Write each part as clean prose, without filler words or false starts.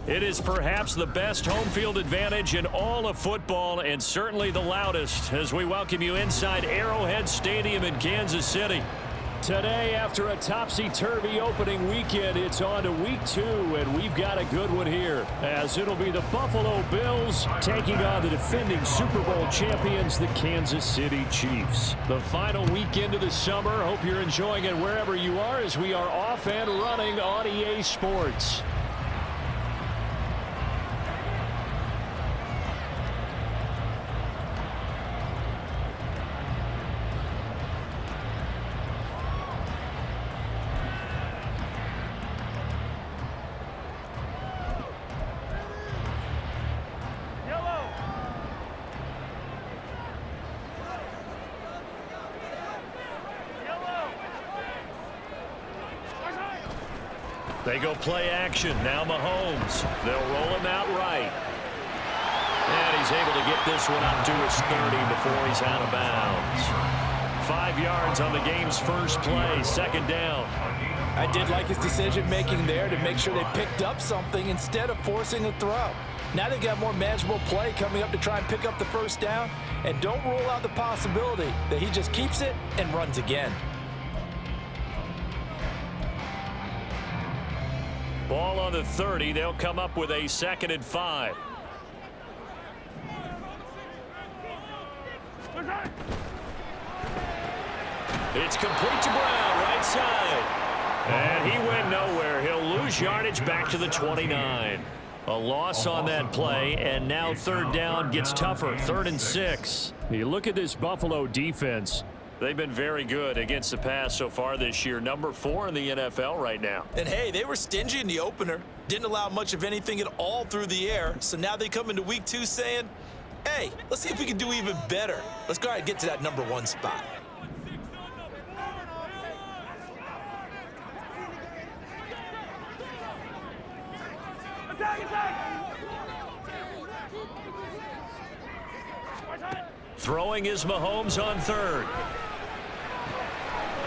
It is perhaps the best home field advantage in all of football and certainly the loudest as we welcome you inside Arrowhead Stadium in Kansas City. Today, after a topsy-turvy opening weekend, it's on to week 2, and we've got a good one here, as it'll be the Buffalo Bills taking on the defending Super Bowl champions, the Kansas City Chiefs. The final weekend of the summer. Hope you're enjoying it wherever you are as we are off and running on EA Sports. They go play action. Now Mahomes. They'll roll him out right. And he's able to get this one up to his 30 before he's out of bounds. 5 yards on the game's first play, second down. I did like his decision-making there to make sure they picked up something instead of forcing a throw. Now they've got more manageable play coming up to try and pick up the first down. And don't rule out the possibility that he just keeps it and runs again. Ball on the 30. They'll come up with a 2nd and 5. It's complete to Brown, right side. And he went nowhere. He'll lose yardage back to the 29. A loss on that play, and now 3rd down gets tougher. 3rd and 6. You look at this Buffalo defense. They've been very good against the pass so far this year. Number 4 in the NFL right now. And hey, they were stingy in the opener. Didn't allow much of anything at all through the air. So now they come into week 2 saying, hey, let's see if we can do even better. Let's go ahead and get to that number 1 spot. Throwing is Mahomes on 3rd.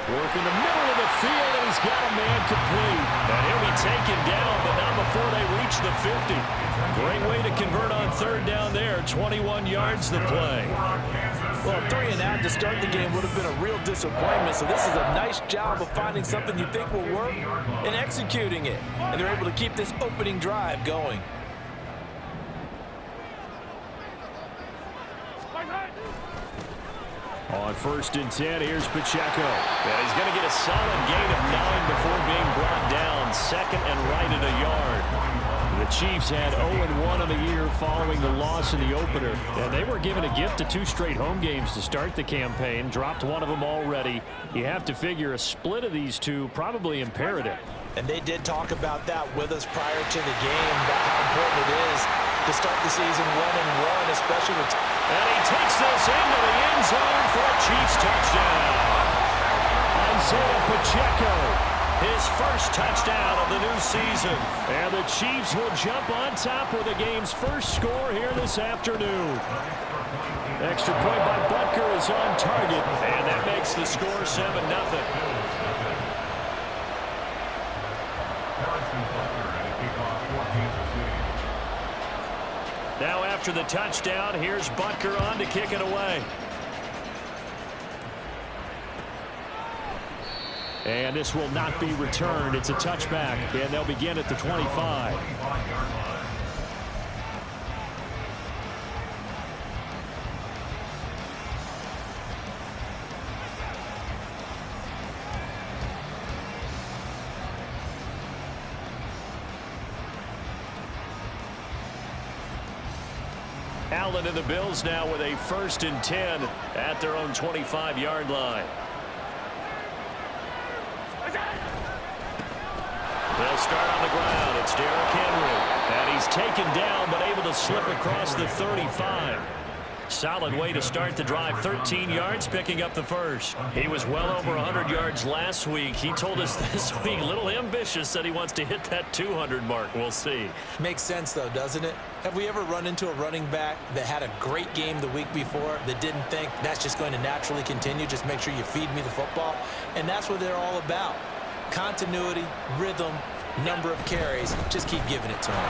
Work in the middle of the field, and he's got a man complete. And he'll be taken down, but not before they reach the 50. Great way to convert on 3rd down there. 21 yards the play. Well, 3 and out to start the game would have been a real disappointment. So this is a nice job of finding something you think will work and executing it. And they're able to keep this opening drive going. On 1st and 10, here's Pacheco. And he's going to get a solid gain of 9 before being brought down. 2nd and right at a yard. The Chiefs had 0-1 on the year following the loss in the opener. And they were given a gift of 2 straight home games to start the campaign. Dropped one of them already. You have to figure a split of these two probably imperative. And they did talk about that with us prior to the game, about how important it is to start the season 1-1, especially with... And he takes this into the end zone for a Chiefs touchdown. Isaiah Pacheco, his first touchdown of the new season. And the Chiefs will jump on top with the game's first score here this afternoon. Extra point by Butker is on target, and that makes the score 7-0. Now after the touchdown, here's Butker on to kick it away. And this will not be returned. It's a touchback, and they'll begin at the 25. Allen and the Bills now with a 1st and 10 at their own 25-yard line. They'll start on the ground. It's Derrick Henry. And he's taken down but able to slip across the 35. Solid way to start the drive. 13 yards, picking up the first. He was well over 100 yards last week. He told us this week, a little ambitious, that he wants to hit that 200 mark. We'll see. Makes sense, though, doesn't it? Have we ever run into a running back that had a great game the week before that didn't think that's just going to naturally continue? Just make sure you feed me the football. And that's what they're all about. Continuity, rhythm, number of carries. Just keep giving it to him.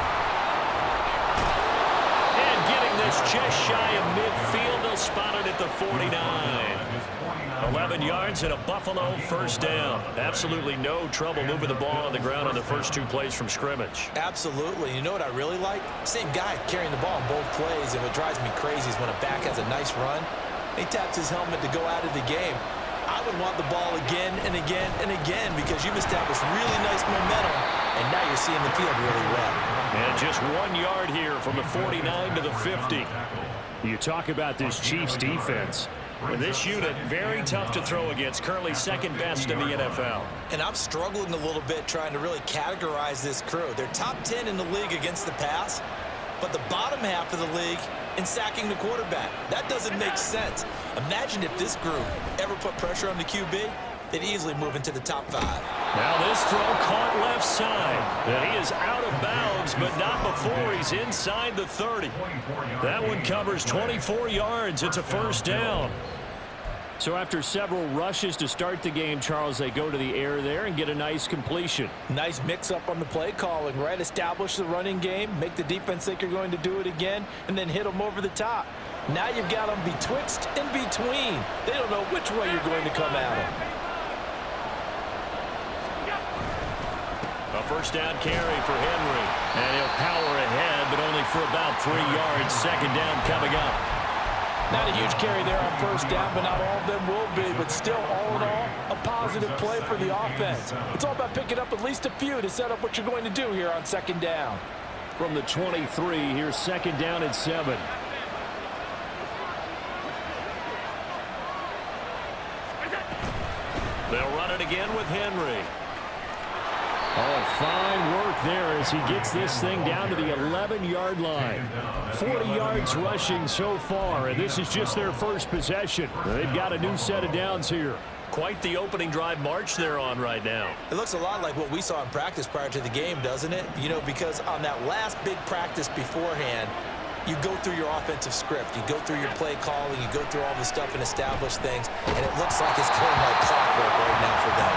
And getting this just shy of midfield, they'll spot it at the 49. 11 yards and a Buffalo first down. Absolutely no trouble moving the ball on the ground on the first 2 plays from scrimmage. Absolutely. You know what I really like? Same guy carrying the ball in both plays, and what drives me crazy is when a back has a nice run, he taps his helmet to go out of the game. I would want the ball again and again and again because you've established really nice momentum, and now you're seeing the field really well. And just 1 yard here from the 49 to the 50. You talk about this Chiefs defense. This unit, very tough to throw against, currently second best in the NFL. And I'm struggling a little bit trying to really categorize this crew. They're top 10 in the league against the pass, but the bottom half of the league in sacking the quarterback. That doesn't make sense. Imagine if this group ever put pressure on the QB, they'd easily move into the top 5. Now this throw caught left side. And he is out of bounds, but not before he's inside the 30. That one covers 24 yards. It's a first down. So after several rushes to start the game, Charles, they go to the air there and get a nice completion. Nice mix-up on the play calling, right? Establish the running game, make the defense think you're going to do it again, and then hit them over the top. Now you've got them betwixt and between. They don't know which way you're going to come at them. A first down carry for Henry. And he'll power ahead, but only for about 3 yards. Second down coming up. Not a huge carry there on first down, but not all of them will be. But still, all in all, a positive play for the offense. It's all about picking up at least a few to set up what you're going to do here on second down. From the 23, here's second down and 7. They'll run it again with Henry. Oh, fine work there as he gets this thing down to the 11-yard line. 40 yards rushing so far, and this is just their first possession. They've got a new set of downs here. Quite the opening drive march they're on right now. It looks a lot like what we saw in practice prior to the game, doesn't it? You know, because on that last big practice beforehand, you go through your offensive script. You go through your play calling. You go through all the stuff and establish things, and it looks like it's going like clockwork right now for them.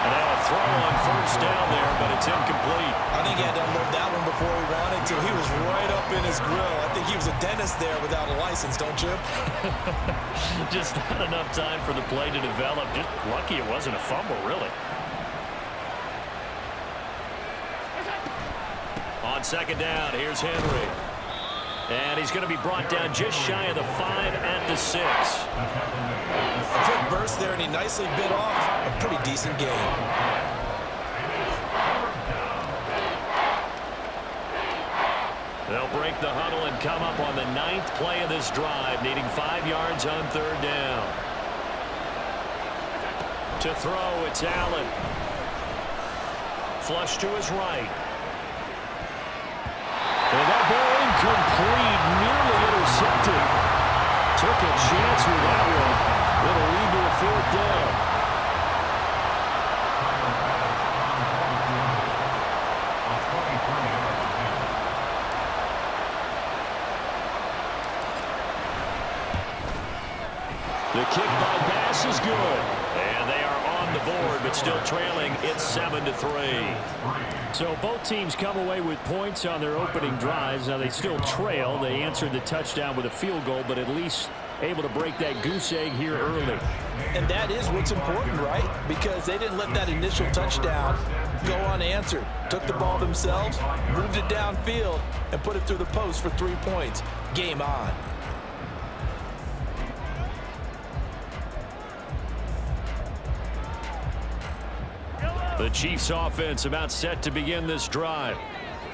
And now a throw on first down there, but it's incomplete. I think he had to unload that one before he wanted to. He was right up in his grill. I think he was a dentist there without a license, don't you? Just not enough time for the play to develop. Just lucky it wasn't a fumble, really. On second down, here's Henry. And he's going to be brought down just shy of the 5 at the 6. A quick burst there, and he nicely bit off a pretty decent game. They'll break the huddle and come up on the 9th play of this drive, needing 5 yards on third down. To throw, it's Allen. Flush to his right. And that ball incomplete, nearly intercepted. Took a chance with that one. It'll lead to a fourth down. The kick by Bass is good. And they are on the board, but still trailing. It's 7-3. So both teams come away with points on their opening drives. Now they still trail. They answered the touchdown with a field goal, but at least able to break that goose egg here early. And that is what's important, right? Because they didn't let that initial touchdown go unanswered. Took the ball themselves, moved it downfield, and put it through the post for 3 points. Game on. The Chiefs offense about set to begin this drive.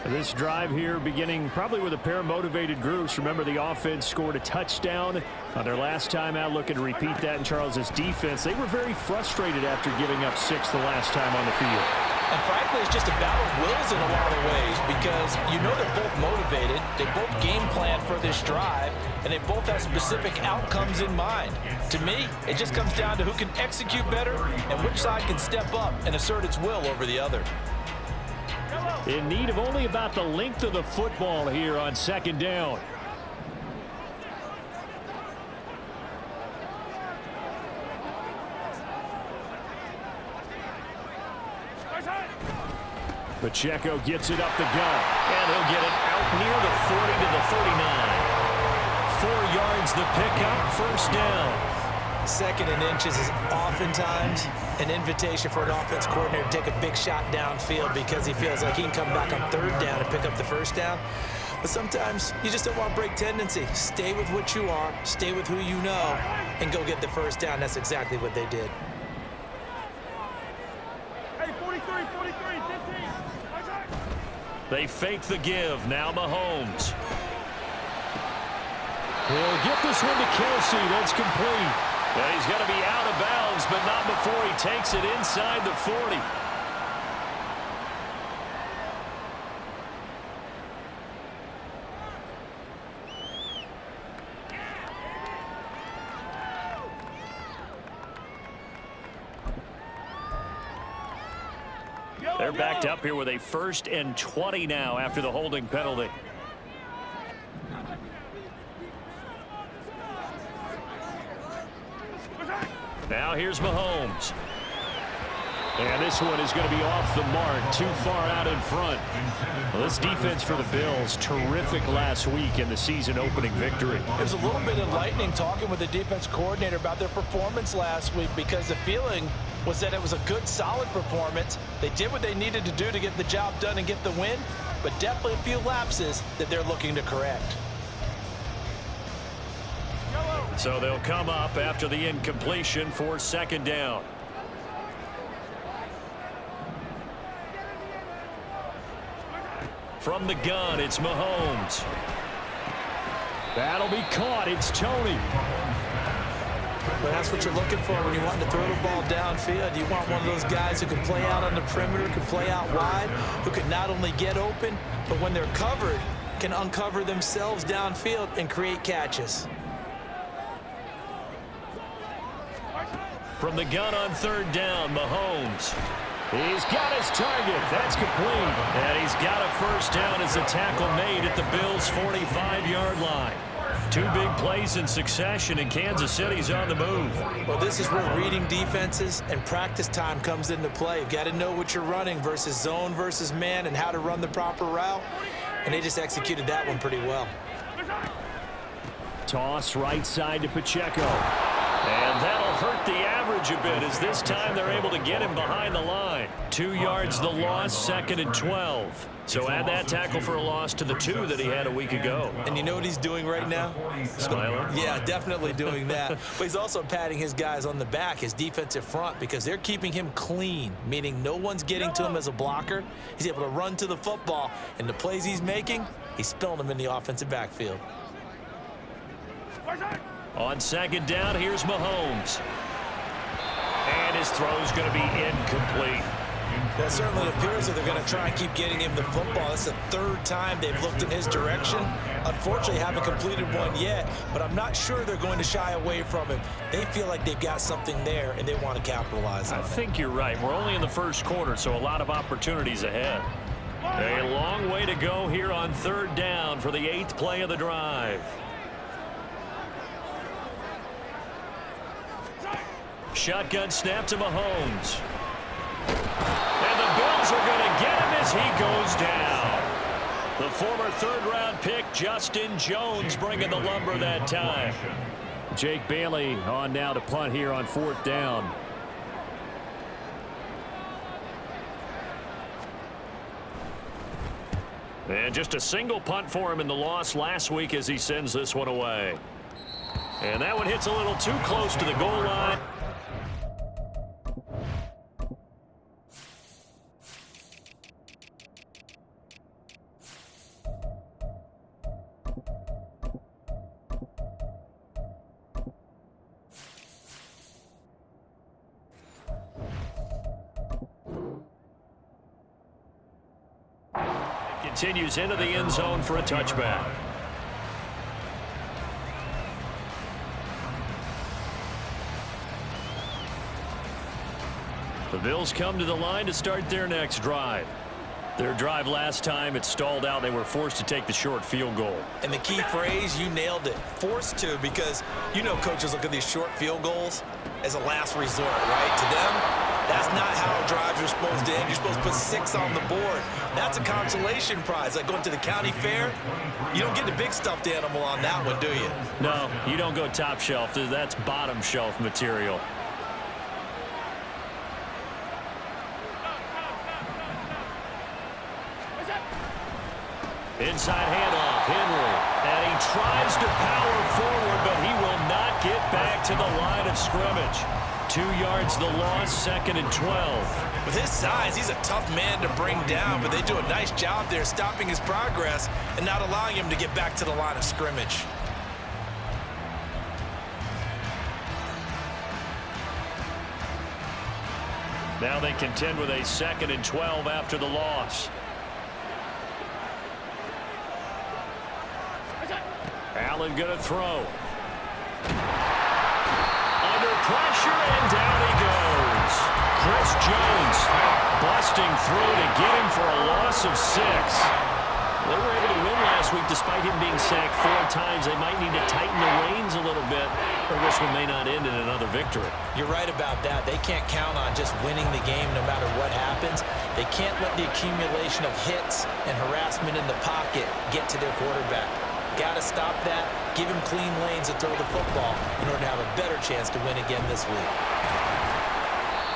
This drive here beginning probably with a pair of motivated groups. Remember, the offense scored a touchdown on their last time out, looking to repeat that in Charles's defense. They were very frustrated after giving up 6 the last time on the field. And frankly, it's just a battle of wills in a lot of ways because you know they're both motivated. They both game plan for this drive, and they both have specific outcomes in mind. To me, it just comes down to who can execute better and which side can step up and assert its will over the other. In need of only about the length of the football here on second down. Pacheco gets it up the gut. And he'll get it out near the 40 to the 39. 4 yards the pickup, first down. Second and inches is oftentimes an invitation for an offense coordinator to take a big shot downfield because he feels like he can come back on third down and pick up the first down. But sometimes you just don't want to break tendency. Stay with what you are, stay with who you know, and go get the first down. That's exactly what they did. Hey, 43, 15. They fake the give. Now Mahomes. He'll get this one to Kelsey. That's complete. Yeah, he's going to be out of bounds, but not before he takes it inside the 40. They're backed up here with a 1st and 20 now after the holding penalty. Now here's Mahomes. And this one is going to be off the mark, too far out in front. Well, this defense for the Bills, terrific last week in the season opening victory. It was a little bit enlightening talking with the defense coordinator about their performance last week because the feeling was that it was a good, solid performance. They did what they needed to do to get the job done and get the win, but definitely a few lapses that they're looking to correct. So they'll come up after the incompletion for 2nd down. From the gun, it's Mahomes. That'll be caught. It's Tony. But that's what you're looking for when you want to throw the ball downfield. You want one of those guys who can play out on the perimeter, can play out wide, who can not only get open, but when they're covered, can uncover themselves downfield and create catches. From the gun on 3rd down, Mahomes. He's got his target. That's complete. And he's got a first down as a tackle made at the Bills' 45-yard line. 2 big plays in succession, and Kansas City's on the move. Well, this is where reading defenses and practice time comes into play. You've got to know what you're running versus zone versus man and how to run the proper route. And they just executed that one pretty well. Toss right side to Pacheco. And that'll hurt the average a bit as this time they're able to get him behind the line. 2 yards the loss, 2nd and 12. So add that tackle for a loss to the 2 that he had a week ago. And you know what he's doing right now? Smiling? Yeah, definitely doing that. But he's also patting his guys on the back, his defensive front, because they're keeping him clean, meaning no one's getting to him as a blocker. He's able to run to the football, and the plays he's making, he's spilling them in the offensive backfield. On 2nd down, here's Mahomes. And his throw's going to be incomplete. That certainly appears that they're going to try and keep getting him the football. It's the 3rd time they've looked in his direction. Unfortunately, haven't completed one yet, but I'm not sure they're going to shy away from him. They feel like they've got something there, and they want to capitalize on it. I think you're right. We're only in the 1st quarter, so a lot of opportunities ahead. A long way to go here on 3rd down for the 8th play of the drive. Shotgun snap to Mahomes. And the Bills are going to get him as he goes down. The former 3rd-round pick, Justin Jones, bringing the lumber that time. Jake Bailey on now to punt here on 4th down. And just a single punt for him in the loss last week as he sends this one away. And that one hits a little too close to the goal line. Continues into the end zone for a touchback. The Bills come to the line to start their next drive. Their drive last time, it stalled out. They were forced to take the short field goal. And the key phrase, you nailed it, forced to, because you know coaches look at these short field goals as a last resort, right? To them, That's not how drives are supposed to end. You're supposed to put 6 on the board. That's a consolation prize. Like going to the county fair, you don't get the big stuffed animal on that one, do you? No, you don't go top shelf. That's bottom shelf material. Inside handoff, Henry. And he tries to power forward, but he will not get back to the line of scrimmage. 2 yards the loss, 2nd and 12. With his size, he's a tough man to bring down, but they do a nice job there stopping his progress and not allowing him to get back to the line of scrimmage. Now they contend with a 2nd and 12 after the loss. Allen going to throw. Under pressure, and down he goes. Chris Jones busting through to get him for a loss of 6. They were able to win last week despite him being sacked 4 times. They might need to tighten the reins a little bit, or this one may not end in another victory. You're right about that. They can't count on just winning the game no matter what happens. They can't let the accumulation of hits and harassment in the pocket get to their quarterback. Got to stop that, give him clean lanes to throw the football in order to have a better chance to win again this week.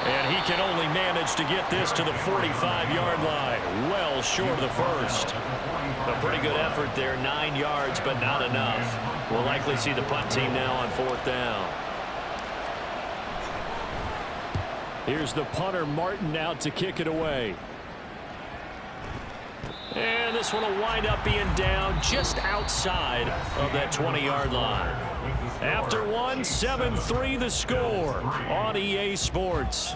And he can only manage to get this to the 45-yard line, well short of the first. A pretty good effort there, 9 yards, but not enough. We'll likely see the punt team now on 4th down. Here's the punter, Martin, out to kick it away. And this one will wind up being down just outside of that 20-yard line. After one, 7-3 the score on EA Sports.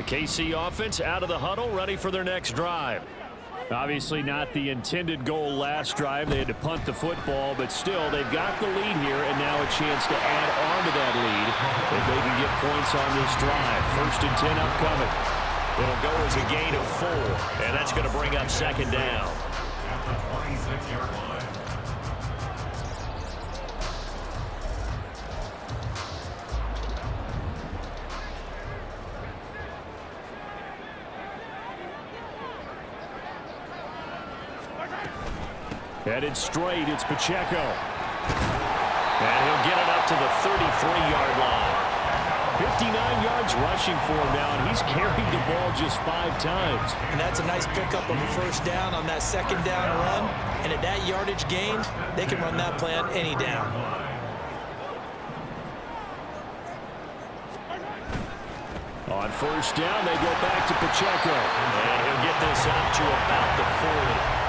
KC offense out of the huddle, ready for their next drive. Obviously not the intended goal last drive. They had to punt the football, but still they've got the lead here and now a chance to add on to that lead if they can get points on this drive. 1st and 10 upcoming. It'll go as a gain of 4, and that's going to bring up 2nd down. Headed straight, it's Pacheco. And he'll get it up to the 33-yard line. 59 yards rushing for him now, and he's carried the ball just 5 times. And that's a nice pickup of a 1st down on that 2nd down run. And at that yardage gained, they can run that play on any down. On 1st down, they go back to Pacheco. And he'll get this out to about the 40.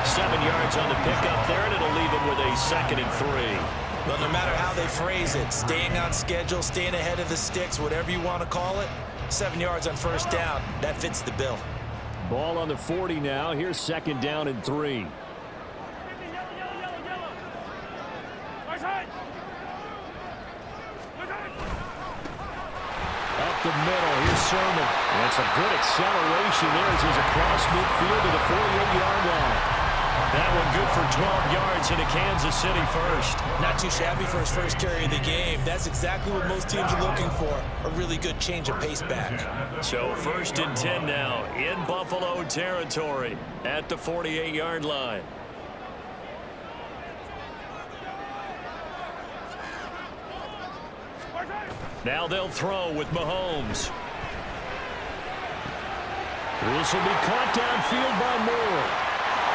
7 yards on the pickup there, and it'll leave him with a 2nd and 3. Well, no matter how they phrase it, staying on schedule, staying ahead of the sticks, whatever you want to call it, 7 yards on 1st down, that fits the bill. Ball on the 40 now. Here's 2nd down and 3. Up the middle, here's Sermon. That's a good acceleration there as he's across midfield to the 48-yard line. That one good for 12 yards into Kansas City 1st. Not too shabby for his first carry of the game. That's exactly what most teams are looking for, a really good change of pace back. So 1st and 10 now in Buffalo territory at the 48-yard line. Now they'll throw with Mahomes. This will be caught downfield by Moore.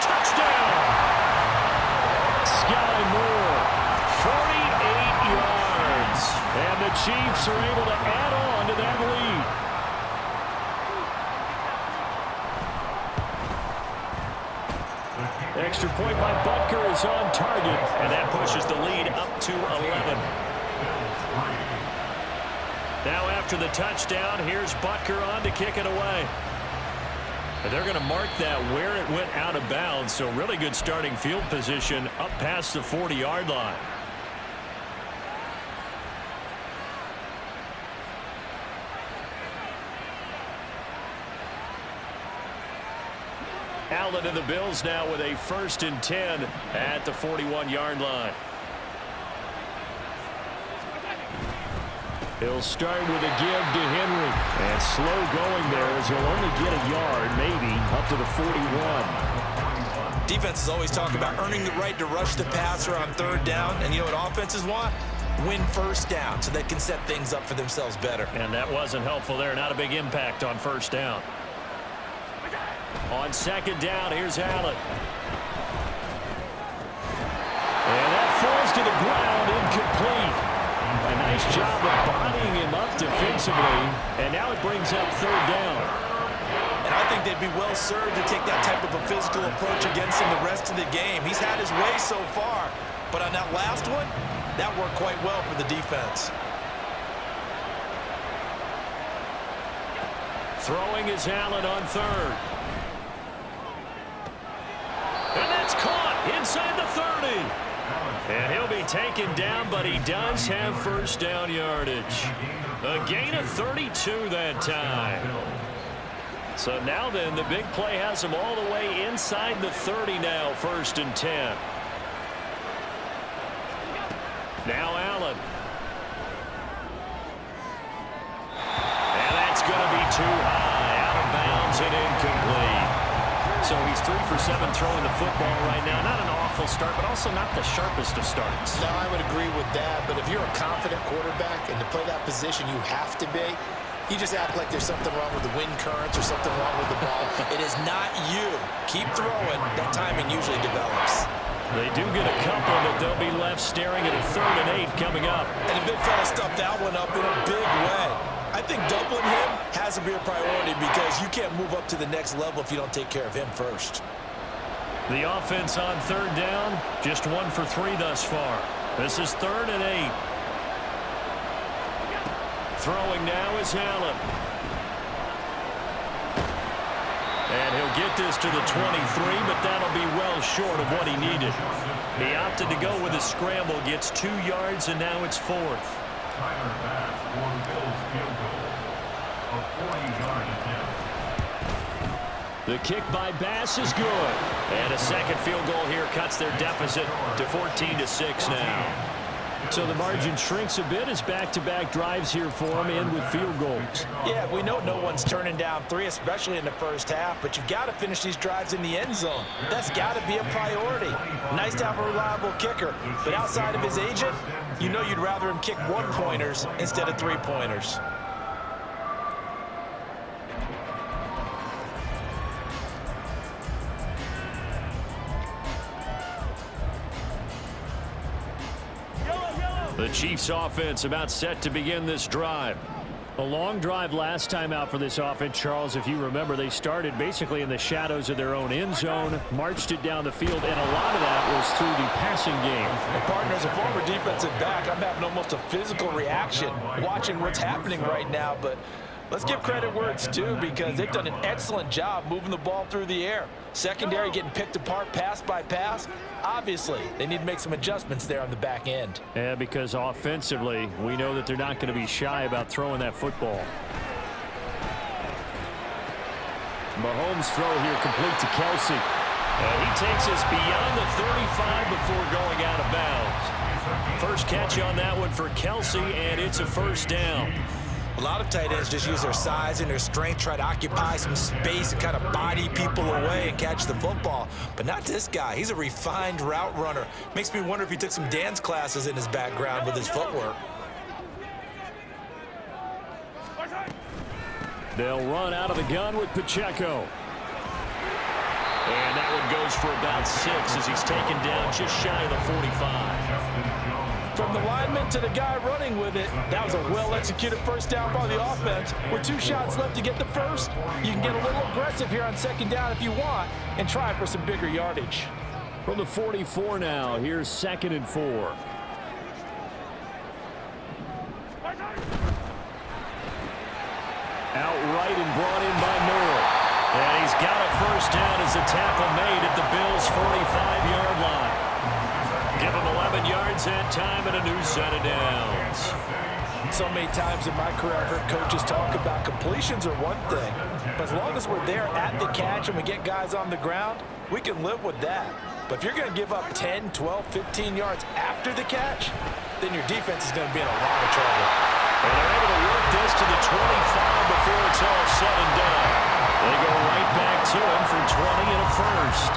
Touchdown! Sky Moore, 48 yards. And the Chiefs are able to add on to that lead. Extra point by Butker is on target, and that pushes the lead up to 11. Now after the touchdown, here's Butker on to kick it away. And they're going to mark that where it went out of bounds, so really good starting field position up past the 40-yard line. Allen and the Bills now with a 1st and 10 at the 41-yard line. He'll start with a give to Henry. And slow going there as he'll only get a yard, maybe, up to the 41. Defenses always talk about earning the right to rush the passer on 3rd down. And you know what offenses want? Win 1st down so they can set things up for themselves better. And that wasn't helpful there. Not a big impact on 1st down. On 2nd down, here's Allen. And that falls to the ground, incomplete. A nice job of bodying him up defensively, and now it brings up 3rd down. And I think they'd be well served to take that type of a physical approach against him the rest of the game. He's had his way so far, but on that last one, that worked quite well for the defense. Throwing is Allen on 3rd. And that's caught inside the 30. And he'll be taken down, but he does have 1st down yardage. A gain of 32 that time. So now then, the big play has him all the way inside the 30 now, 1st and 10. Now Allen. And that's going to be too high, out of bounds and incomplete. So he's 3 for 7 throwing the football right now. Not an awful start, but also not the sharpest of starts. No, I would agree with that. But if you're a confident quarterback and to play that position you have to be, you just act like there's something wrong with the wind currents or something wrong with the ball. It is not you. Keep throwing. That timing usually develops. They do get a couple, but they'll be left staring at a 3rd and 8 coming up. And the big fella stuffed that one up in a big way. I think doubling him has to be a priority because you can't move up to the next level if you don't take care of him first. The offense on 3rd down, just 1 for 3 thus far. This is 3rd and 8. Throwing now is Allen. And he'll get this to the 23, but that'll be well short of what he needed. He opted to go with a scramble, gets 2 yards, and now it's 4th. The kick by Bass is good. And a 2nd field goal here cuts their deficit to 14-6 now. So the margin shrinks a bit as back-to-back drives here for them and with field goals. Yeah, we know no one's turning down 3, especially in the 1st half, but you've got to finish these drives in the end zone. That's got to be a priority. Nice to have a reliable kicker, but outside of his agent, you know you'd rather him kick 1-pointers instead of 3-pointers. The Chiefs offense about set to begin this drive. A long drive last time out for this offense, Charles. If you remember, they started basically in the shadows of their own end zone, marched it down the field, and a lot of that was through the passing game. And partner, as a former defensive back, I'm having almost a physical reaction watching what's happening right now, but let's give credit where it's due because they've done an excellent job moving the ball through the air. Secondary getting picked apart pass by pass. Obviously, they need to make some adjustments there on the back end. Yeah, because offensively, we know that they're not going to be shy about throwing that football. Mahomes' throw here complete to Kelsey. And he takes us beyond the 35 before going out of bounds. First catch on that one for Kelsey, and it's a 1st down. A lot of tight ends just use their size and their strength, try to occupy some space and kind of body people away and catch the football. But not this guy. He's a refined route runner. Makes me wonder if he took some dance classes in his background with his footwork. They'll run out of the gun with Pacheco. And that one goes for about 6 as he's taken down just shy of the 45. From the lineman to the guy running with it, that was a well-executed 1st down by the offense. With 2 shots left to get the first, you can get a little aggressive here on 2nd down if you want and try for some bigger yardage. From the 44 now, here's 2nd and 4. Outright and brought in by Moore. And he's got first down as the tackle made at the Bills' 45-yard line. Give them 11 yards that time and a new set of downs. So many times in my career, I've heard coaches talk about completions are one thing, but as long as we're there at the catch and we get guys on the ground, we can live with that. But if you're going to give up 10, 12, 15 yards after the catch, then your defense is going to be in a lot of trouble. And they're able to work this to the 25 before it's all said and done. They go right back to him for 20 and a first.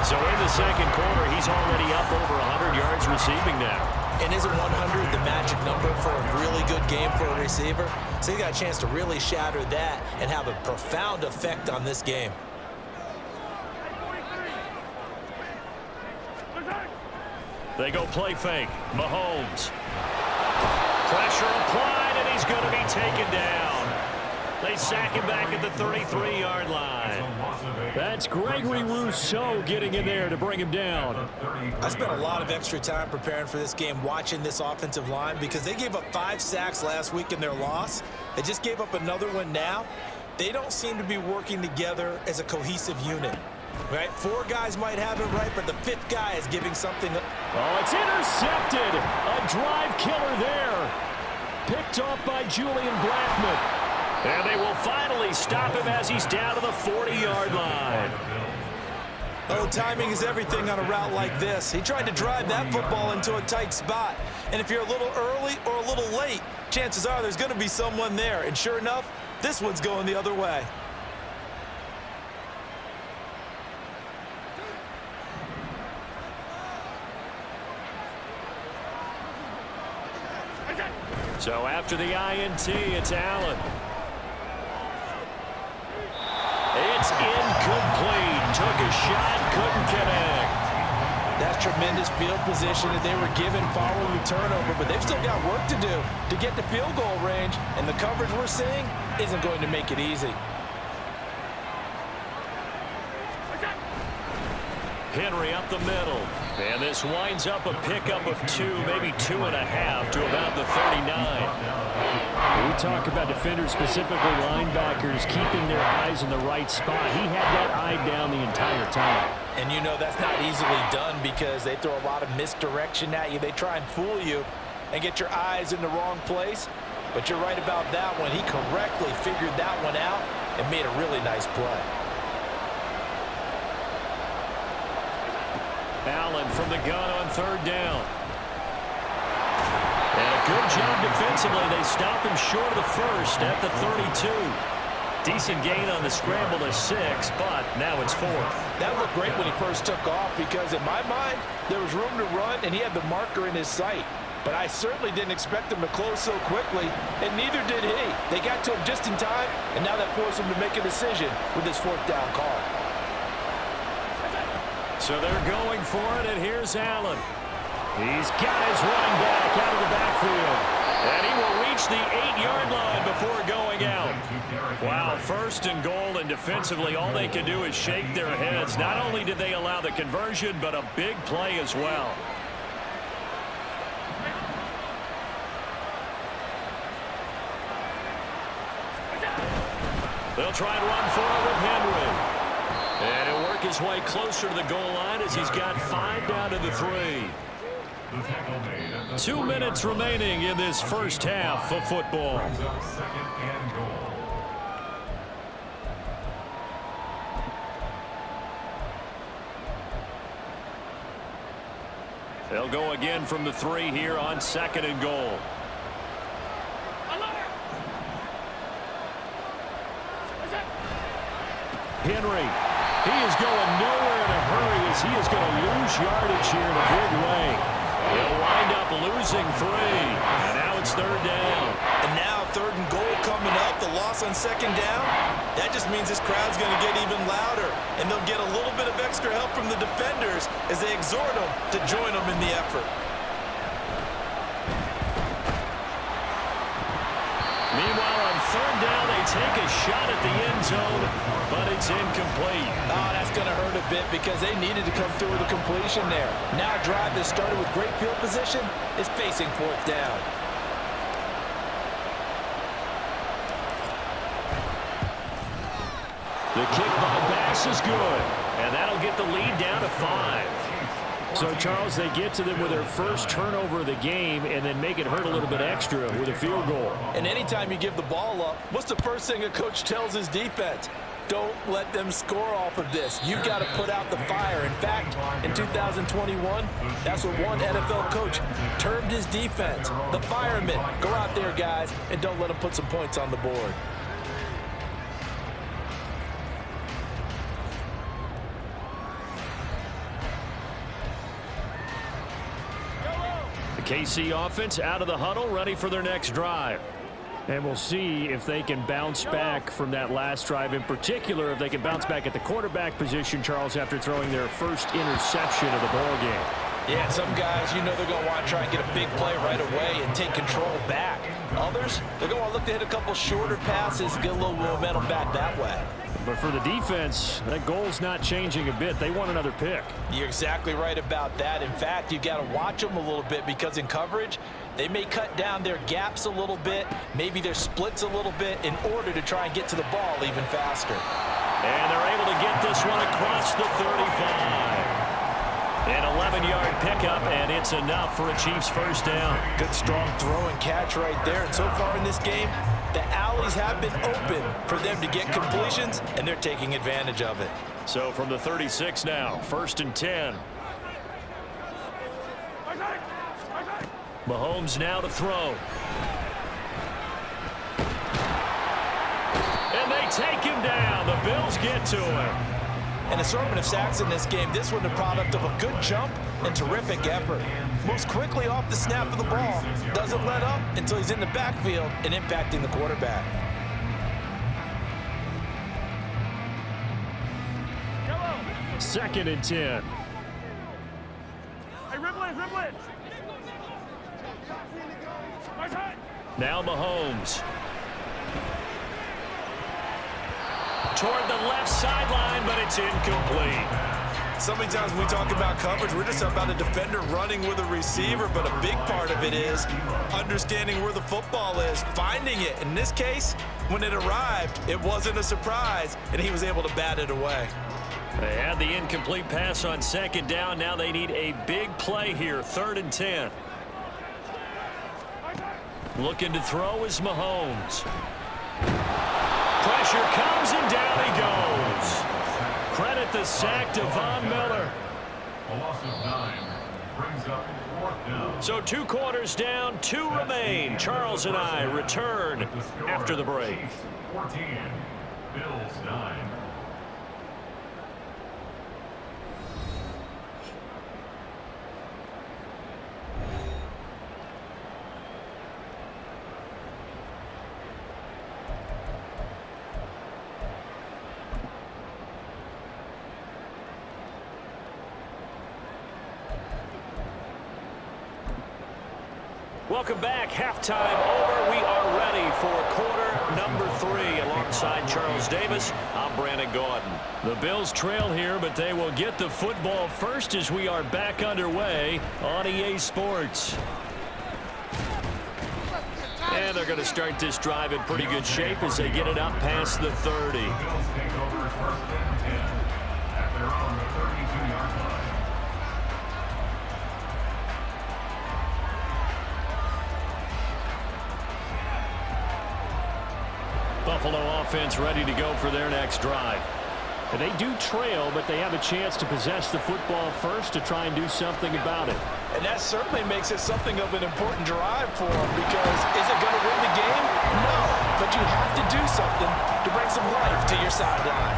So in the second quarter, he's already up over 100 yards receiving now. And isn't 100 the magic number for a really good game for a receiver? So he got a chance to really shatter that and have a profound effect on this game. They go play fake. Mahomes. Pressure applied, and he's going to be taken down. They sack him back at the 33-yard line. That's Gregory Rousseau getting in there to bring him down. I spent a lot of extra time preparing for this game watching this offensive line because they gave up 5 sacks last week in their loss. They just gave up another one now. They don't seem to be working together as a cohesive unit. Right? 4 guys might have it right, but the 5th guy is giving something. Oh, it's intercepted. A drive killer there. Picked off by Julian Blackmon. And they will finally stop him as he's down to the 40-yard line. Oh, timing is everything on a route like this. He tried to drive that football into a tight spot. And if you're a little early or a little late, chances are there's going to be someone there. And sure enough, this one's going the other way. So after the INT, it's Allen. It's incomplete. Took a shot, couldn't connect. That's tremendous field position that they were given following the turnover, but they've still got work to do to get to field goal range, and the coverage we're seeing isn't going to make it easy. Henry up the middle. And this winds up a pickup of 2, maybe 2.5 to about the 39. We talk about defenders, specifically linebackers, keeping their eyes in the right spot. He had that eye down the entire time. And you know that's not easily done because they throw a lot of misdirection at you. They try and fool you and get your eyes in the wrong place. But you're right about that one. He correctly figured that one out and made a really nice play. Allen from the gun on 3rd down. And a good job defensively. They stop him short of the first at the 32. Decent gain on the scramble to 6, but now it's 4th. That looked great when he first took off because in my mind, there was room to run and he had the marker in his sight. But I certainly didn't expect him to close so quickly, and neither did he. They got to him just in time, and now that forced him to make a decision with his 4th down call. So they're going for it, and here's Allen. He's got his running back out of the backfield. And he will reach the 8-yard line before going out. Wow, 1st and goal, and defensively all they can do is shake their heads. Not only did they allow the conversion, but a big play as well. They'll try and run forward with Henry. And he'll work his way closer to the goal line as he's got 5 down to the 3. 2 minutes remaining in this first half of football. They'll go again from the 3 here on 2nd and goal. Henry. He is going nowhere in a hurry as he is going to lose yardage here in a big way. He'll wind up losing 3. And now it's 3rd down. And now 3rd and goal coming up. The loss on 2nd down. That just means this crowd's going to get even louder. And they'll get a little bit of extra help from the defenders as they exhort them to join them in the effort. Meanwhile, on 3rd down, they take a shot at the end zone, but it's incomplete. Oh, that's going to hurt a bit because they needed to come through with a completion there. Now a drive that started with great field position is facing 4th down. The kick by This is good. And that'll get the lead down to 5. So, Charles, they get to them with their first turnover of the game and then make it hurt a little bit extra with a field goal. And anytime you give the ball up, what's the first thing a coach tells his defense? Don't let them score off of this. You've got to put out the fire. In fact, in 2021, that's what one NFL coach termed his defense. The firemen. Go out there, guys, and don't let them put some points on the board. The KC offense out of the huddle, ready for their next drive. And we'll see if they can bounce back from that last drive. In particular, if they can bounce back at the quarterback position, Charles, after throwing their first interception of the ball game. Yeah, some guys, you know they're going to want to try and get a big play right away and take control back. Others, they're going to want to look to hit a couple shorter passes, get a little momentum back that way. But for the defense, that goal's not changing a bit. They want another pick. You're exactly right about that. In fact, you've got to watch them a little bit because in coverage, they may cut down their gaps a little bit, maybe their splits a little bit in order to try and get to the ball even faster. And they're able to get this one across the 35. An 11-yard pickup, and it's enough for a Chiefs first down. Good, strong throw and catch right there. And so far in this game, the alleys have been open for them to get completions, and they're taking advantage of it. So from the 36 now, 1st and 10. Mahomes now to throw. And they take him down. The Bills get to him. An assortment of sacks in this game. This one the product of a good jump and terrific effort. Moves quickly off the snap of the ball. Doesn't let up until he's in the backfield and impacting the quarterback. 2nd and 10. Hey, Riblin. Now Mahomes. Toward the left sideline, but it's incomplete. So many times when we talk about coverage, we're just about a defender running with a receiver, but a big part of it is understanding where the football is, finding it. In this case, when it arrived, it wasn't a surprise, and he was able to bat it away. They had the incomplete pass on 2nd down. Now they need a big play here, 3rd and 10. Looking to throw is Mahomes. Pressure comes, and down he goes. Credit the sack to Von Miller. A loss of 9 brings up 4th down. So 2 quarters down, 2 remain. Charles and I return after the break. 14, Bills 9. Welcome back. Halftime over. We are ready for quarter number 3. Alongside Charles Davis, I'm Brandon Gordon. The Bills trail here, but they will get the football first as we are back underway on EA Sports. And they're going to start this drive in pretty good shape as they get it up past the 30. Bills take over 1st and 10 at their own 32-yard line. Buffalo offense ready to go for their next drive. And they do trail, but they have a chance to possess the football first to try and do something about it. And that certainly makes it something of an important drive for them because is it going to win the game? No, but you have to do something to bring some life to your sideline.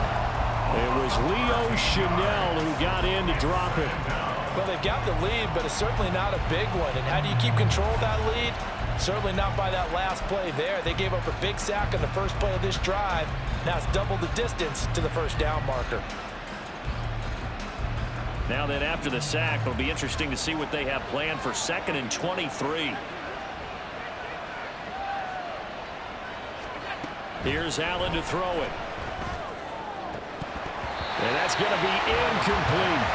It was Leo Chanel who got in to drop it. Well, they've got the lead, but it's certainly not a big one. And how do you keep control of that lead? Certainly not by that last play there. They gave up a big sack on the first play of this drive. Now it's double the distance to the first down marker. Now then, after the sack, it'll be interesting to see what they have planned for 2nd and 23. Here's Allen to throw it. And that's going to be incomplete.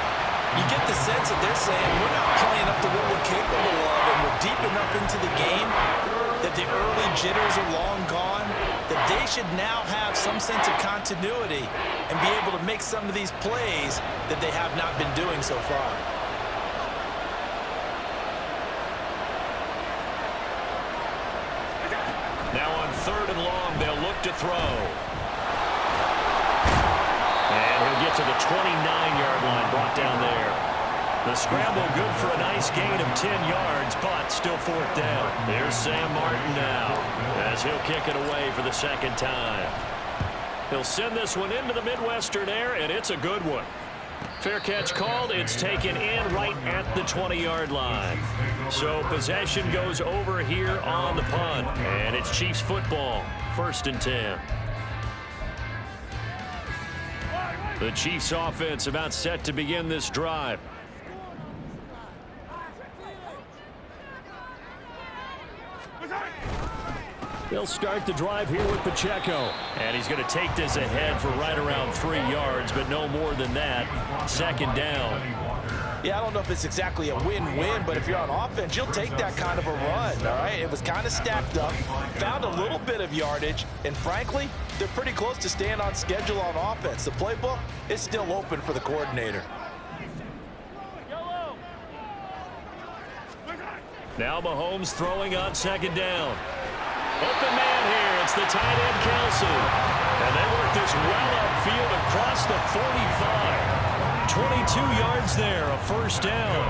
You get the sense that they're saying we're not playing up to what we're capable of, and we're deep enough into the game that the early jitters are long gone. that they should now have some sense of continuity and be able to make some of these plays that they have not been doing so far. Now on 3rd and long, they'll look to throw. And he'll get to the 29-yard line, brought down there. The scramble good for a nice gain of 10 yards, but still 4th down. There's Sam Martin now, as he'll kick it away for the 2nd time. He'll send this one into the Midwestern air, and it's a good one. Fair catch called. It's taken in right at the 20-yard line. So possession goes over here on the punt, and it's Chiefs football, 1st and 10. The Chiefs offense about set to begin this drive. They'll start the drive here with Pacheco. And he's going to take this ahead for right around 3 yards, but no more than that. 2nd down. Yeah, I don't know if it's exactly a win-win, but if you're on offense, you'll take that kind of a run, all right? It was kind of stacked up, found a little bit of yardage, and frankly, they're pretty close to staying on schedule on offense. The playbook is still open for the coordinator. Now Mahomes throwing on 2nd down. Open man here. It's the tight end, Kelsey. And they work this well upfield across the 45. 22 yards there, a 1st down.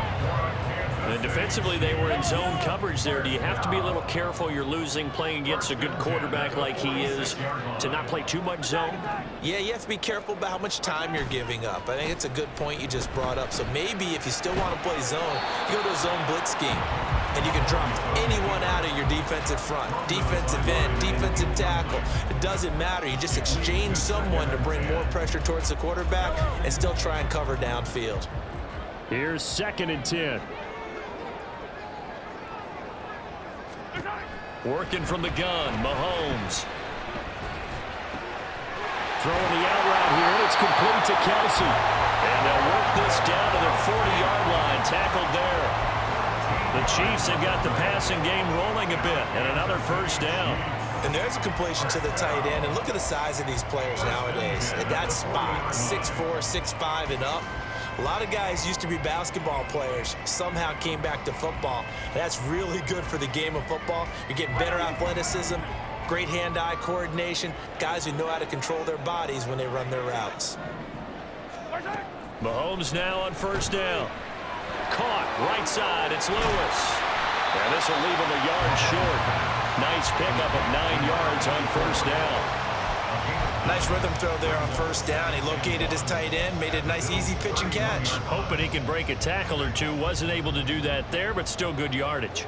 And defensively, they were in zone coverage there. Do you have to be a little careful? You're losing, playing against a good quarterback like he is, to not play too much zone? Yeah, you have to be careful about how much time you're giving up. I think it's a good point you just brought up. So maybe if you still want to play zone, you go to a zone blitz scheme. And you can drop anyone out of your defensive front. Defensive end, defensive tackle. It doesn't matter. You just exchange someone to bring more pressure towards the quarterback and still try and cover downfield. Here's 2nd and 10. Working from the gun, Mahomes. Throwing the out route here, and it's complete to Kelsey. And they'll work this down to the 40-yard line, tackled there. The Chiefs have got the passing game rolling a bit, and another 1st down. And there's a completion to the tight end, and look at the size of these players nowadays. At that spot, 6'4", 6'5", and up. A lot of guys used to be basketball players, somehow came back to football. That's really good for the game of football. You're getting better athleticism, great hand-eye coordination, guys who know how to control their bodies when they run their routes. Mahomes now on 1st down. Caught, right side, it's Lewis. And this will leave him a yard short. Nice pickup of 9 yards on 1st down. Nice rhythm throw there on 1st down. He located his tight end, made it a nice, easy pitch and catch. Hoping he can break a tackle or two. Wasn't able to do that there, but still good yardage.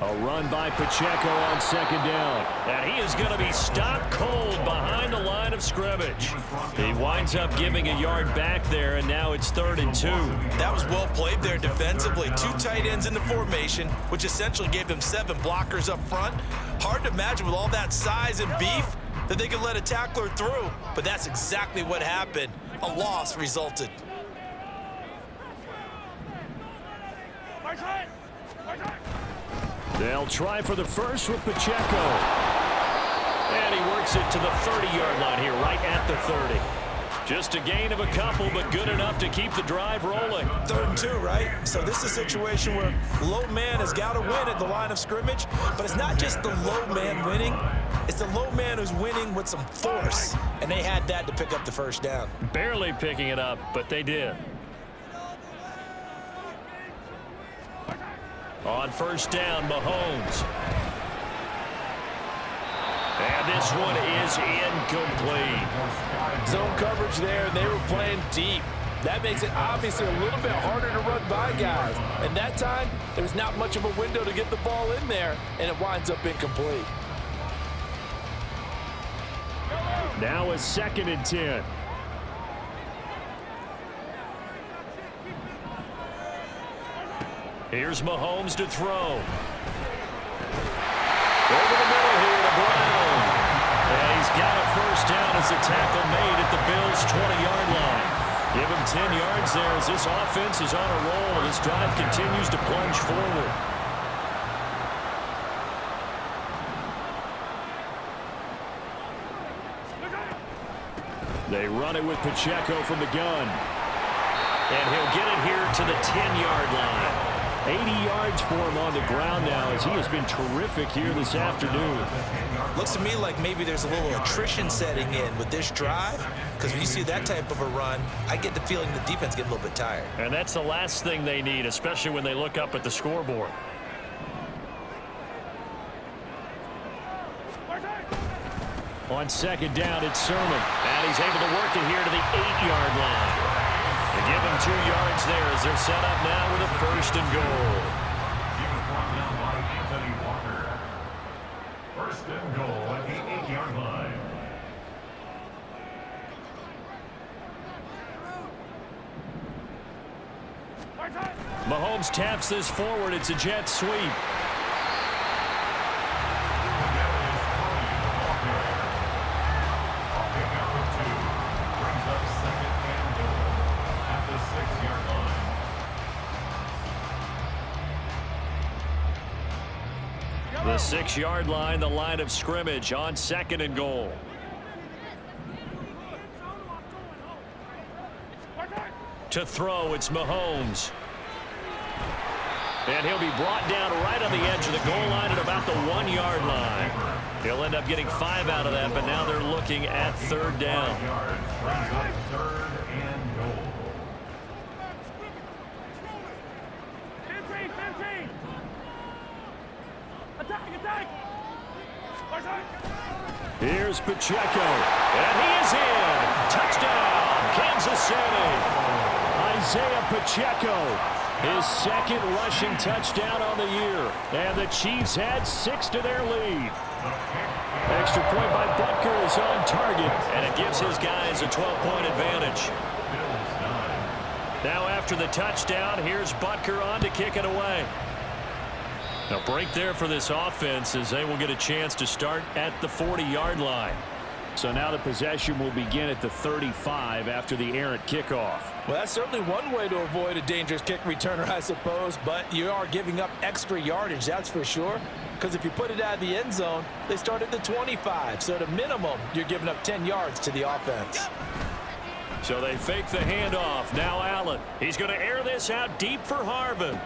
A run by Pacheco on 2nd down. And he is going to be stopped cold behind the line of scrimmage. He winds up giving a yard back there, and now it's 3rd and 2. That was well played there defensively. 2 tight ends in the formation, which essentially gave them 7 blockers up front. Hard to imagine with all that size and beef that they could let a tackler through, but that's exactly what happened. A loss resulted. They'll try for the 1st with Pacheco. And he works it to the 30-yard line here, right at the 30. Just a gain of a couple, but good enough to keep the drive rolling. 3rd and 2, right? So this is a situation where low man has got to win at the line of scrimmage, but it's not just the low man winning. It's the low man who's winning with some force, and they had that to pick up the 1st down. Barely picking it up, but they did. On 1st down, Mahomes. And this one is incomplete. Zone coverage there, and they were playing deep. That makes it obviously a little bit harder to run by guys. And that time, there's not much of a window to get the ball in there, and it winds up incomplete. Now a 2nd and 10. Here's Mahomes to throw. Over the middle here to Brown. And he's got a 1st down as has the tackle made at the Bills' 20-yard line. Give him 10 yards there as this offense is on a roll. This drive continues to plunge forward. They run it with Pacheco from the gun. And he'll get it here to the 10-yard line. 80 yards for him on the ground now as he has been terrific here this afternoon. Looks to me like maybe there's a little attrition setting in with this drive, because when you see that type of a run, I get the feeling the defense getting a little bit tired. And that's the last thing they need, especially when they look up at the scoreboard. On second down, it's Sermon. And he's able to work it here to the 8-yard line. They give him 2 yards there as they're set up now with a first and goal. He was brought down by Anthony Walker. First and goal at the 8-yard line. Mahomes taps this forward. It's a jet sweep. The 6-yard line, the line of scrimmage on second and goal. To throw, it's Mahomes. And he'll be brought down right on the edge of the goal line at about the 1-yard line. He'll end up getting 5 out of that, but now they're looking at third down. Third and goal. Here's Pacheco, and he is in. Touchdown, Kansas City. Isaiah Pacheco, his second rushing touchdown on the year, and the Chiefs had 6 to their lead. Extra point by Butker is on target, and it gives his guys a 12-point advantage. Now after the touchdown, here's Butker on to kick it away. A break there for this offense as they will get a chance to start at the 40-yard line. So now the possession will begin at the 35 after the errant kickoff. Well, that's certainly one way to avoid a dangerous kick returner, I suppose, but you are giving up extra yardage, that's for sure, because if you put it out of the end zone, they start at the 25, so at a minimum, you're giving up 10 yards to the offense. So they fake the handoff. Now Allen. He's going to air this out deep for Harvin.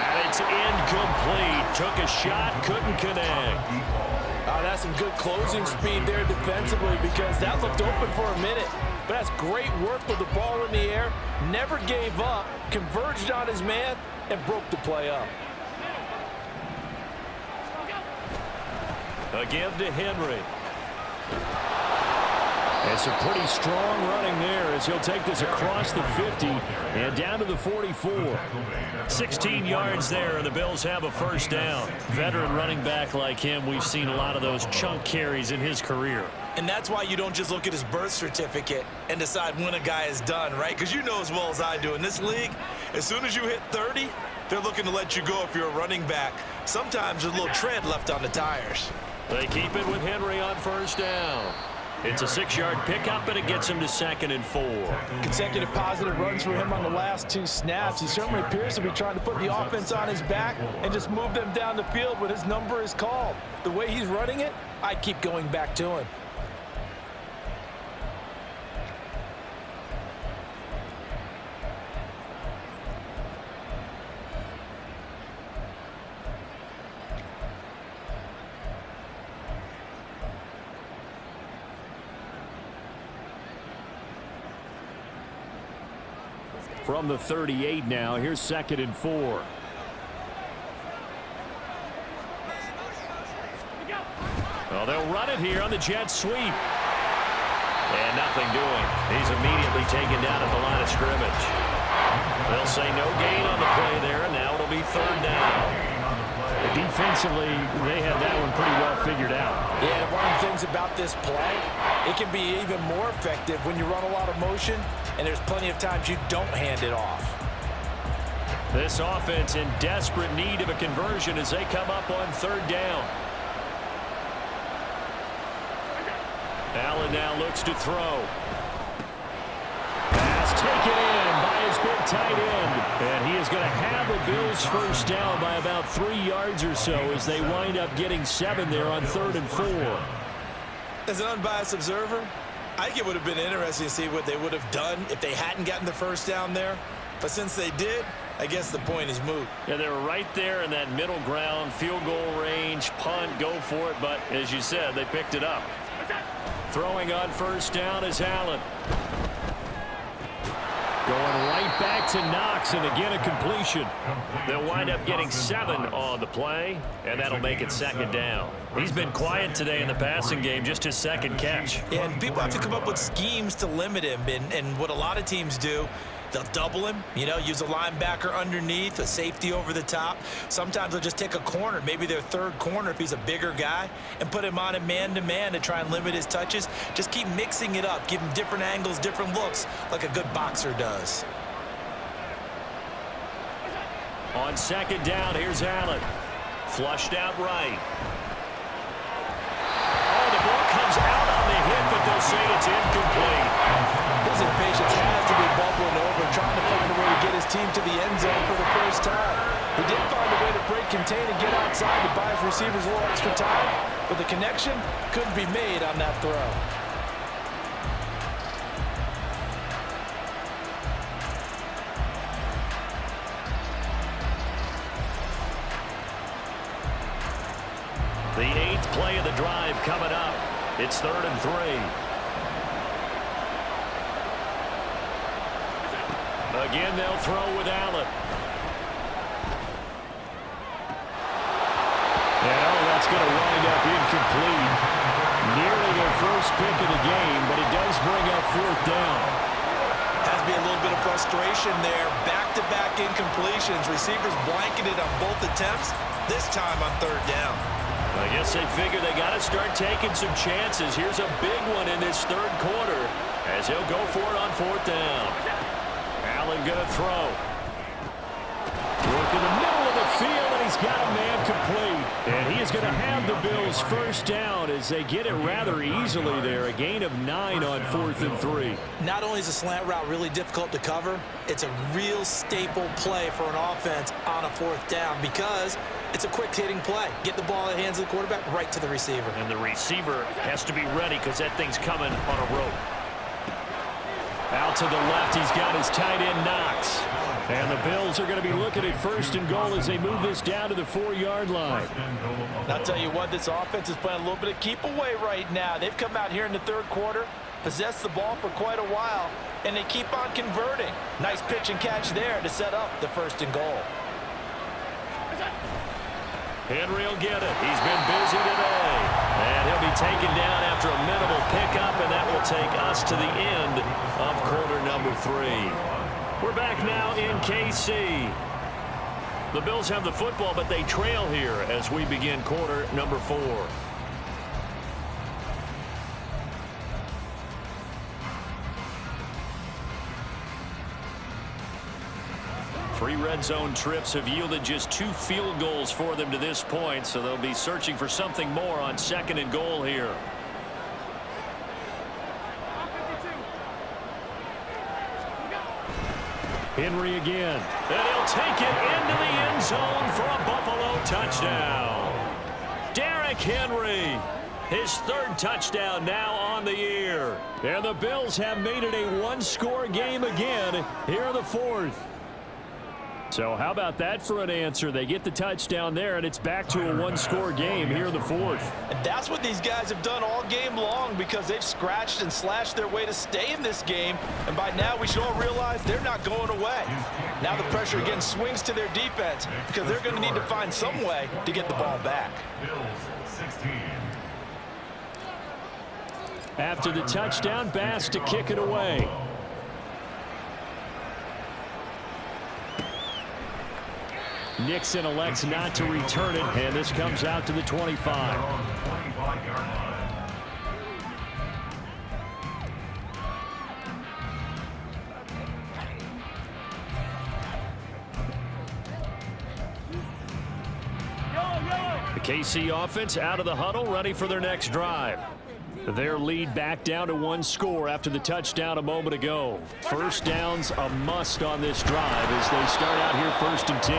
And it's incomplete. Took a shot, couldn't connect. That's some good closing speed there defensively, because that looked open for a minute. But that's great work with the ball in the air. Never gave up, converged on his man, and broke the play up. A give to Henry. And some pretty strong running there as he'll take this across the 50 and down to the 44. 16 yards there, and the Bills have a first down. Veteran running back like him, we've seen a lot of those chunk carries in his career. And that's why you don't just look at his birth certificate and decide when a guy is done, right? Because you know as well as I do, in this league, as soon as you hit 30, they're looking to let you go if you're a running back. Sometimes there's a little tread left on the tires. They keep it with Henry on first down. It's a 6-yard pickup, and it gets him to 2nd and 4. Consecutive positive runs for him on the last 2 snaps. He certainly appears to be trying to put the offense on his back and just move them down the field when his number is called. The way he's running it, I keep going back to him. From the 38 now, here's 2nd and 4. Well, they'll run it here on the jet sweep. And nothing doing. He's immediately taken down at the line of scrimmage. They'll say no gain on the play there, and now it'll be 3rd down. Defensively, they had that one pretty well figured out. Yeah, one of the things about this play, it can be even more effective when you run a lot of motion, and there's plenty of times you don't hand it off. This offense in desperate need of a conversion as they come up on 3rd down. Allen now looks to throw. Pass taken in by his big tight end. And he is going to have a Bills first down by about 3 yards or so as they wind up getting 7 there on 3rd and 4. As an unbiased observer, I think it would have been interesting to see what they would have done if they hadn't gotten the first down there. But since they did, I guess the point is moot. Yeah, they were right there in that middle ground, field goal range, punt, go for it. But as you said, they picked it up. Throwing on first down is Allen. Going right back to Knox, and again a completion. They'll wind up getting 7 on the play, and that'll make it 2nd down. He's been quiet today in the passing game, just his 2nd catch. Yeah, and people have to come up with schemes to limit him, and what a lot of teams do, they'll double him, use a linebacker underneath, a safety over the top. Sometimes they'll just take a corner, maybe their 3rd corner if he's a bigger guy, and put him on a man-to-man to try and limit his touches. Just keep mixing it up, give him different angles, different looks, like a good boxer does. On 2nd down, here's Allen. Flushed out right. Oh, the ball comes out on the hit, but they'll say it's incomplete. His impatience has to be bubbling over, trying to find a way to get his team to the end zone for the first time. He did find a way to break, contain, and get outside to buy his receivers a little extra time, but the connection couldn't be made on that throw. The 8th play of the drive coming up. It's 3rd and 3. Again, they'll throw with Allen. And that's going to wind up incomplete. Nearly their first pick of the game, but it does bring up 4th down. Has to be a little bit of frustration there. Back-to-back incompletions. Receivers blanketed on both attempts, this time on 3rd down. I guess they figure they got to start taking some chances. Here's a big one in this 3rd quarter as he'll go for it on 4th down. Allen going to throw. Look in the middle of the field, and he's got a man complete. And he is going to have the Bills first down as they get it rather easily there. A gain of 9 on 4th and 3. Not only is a slant route really difficult to cover, it's a real staple play for an offense on a 4th down because it's a quick-hitting play. Get the ball in the hands of the quarterback right to the receiver. And the receiver has to be ready because that thing's coming on a rope. Out to the left, he's got his tight end, Knox. And the Bills are going to be looking at 1st and goal as they move this down to the 4-yard line. And I'll tell you what, this offense is playing a little bit of keep away right now. They've come out here in the 3rd quarter, possessed the ball for quite a while, and they keep on converting. Nice pitch and catch there to set up the 1st and goal. Henry will get it. He's been busy today. And he'll be taken down after a minimal pickup, and that will take us to the end of quarter number 3. We're back now in KC. The Bills have the football, but they trail here as we begin quarter number 4. 3 red zone trips have yielded just 2 field goals for them to this point, so they'll be searching for something more on 2nd and goal here. Henry again. And he'll take it into the end zone for a Buffalo touchdown. Derrick Henry, his 3rd touchdown now on the year. And the Bills have made it a 1-score game again here in the 4th. So how about that for an answer? They get the touchdown there, and it's back to a 1-score game here in the 4th. And that's what these guys have done all game long because they've scratched and slashed their way to stay in this game. And by now, we should all realize they're not going away. Now the pressure again swings to their defense because they're going to need to find some way to get the ball back. Bills 16. After the touchdown, Bass to kick it away. Nixon elects not to return it, and this comes out to the 25. On the 25-yard line. The KC offense out of the huddle, ready for their next drive. Their lead back down to one score after the touchdown a moment ago. First down's a must on this drive as they start out here 1st and 10.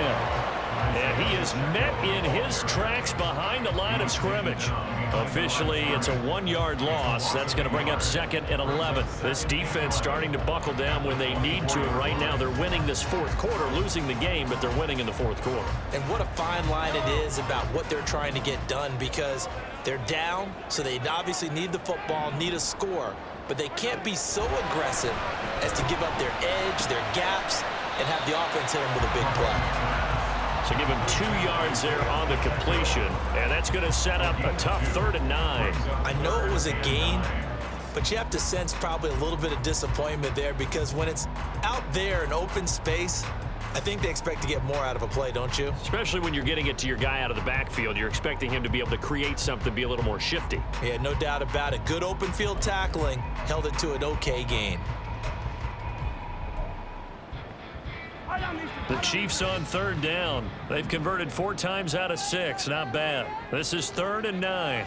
And he is met in his tracks behind the line of scrimmage. Officially, it's a 1-yard loss. That's going to bring up 2nd and 11. This defense starting to buckle down when they need to. And right now, they're winning this 4th quarter, losing the game, but they're winning in the 4th quarter. And what a fine line it is about what they're trying to get done, because they're down, so they obviously need the football, need a score. But they can't be so aggressive as to give up their edge, their gaps, and have the offense hit them with a big play. So give him 2 yards there on the completion, and that's going to set up a tough 3rd and 9. I know it was a gain, but you have to sense probably a little bit of disappointment there, because when it's out there in open space, I think they expect to get more out of a play, don't you? Especially when you're getting it to your guy out of the backfield. You're expecting him to be able to create something, be a little more shifty. Yeah, no doubt about it. Good open field tackling held it to an okay gain. The Chiefs on 3rd down. They've converted 4 times out of 6. Not bad. This is 3rd and 9.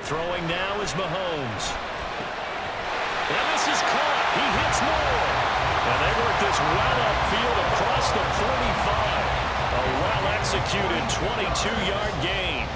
Throwing now is Mahomes. And this is caught. He hits more. And they work this well upfield across the 45. A well-executed 22-yard gain.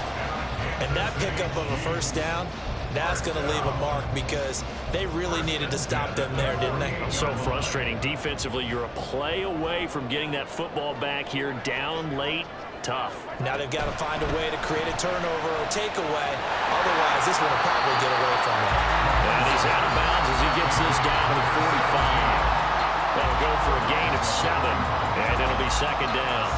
And that pickup of a 1st down, that's going to leave a mark, because they really needed to stop them there, didn't they? So frustrating. Defensively, you're a play away from getting that football back here, down late. Tough. Now they've got to find a way to create a turnover or takeaway. Otherwise, this one will probably get away from them. And he's out of bounds as he gets this down to the 45. That'll go for a gain of 7, and it'll be 2nd down.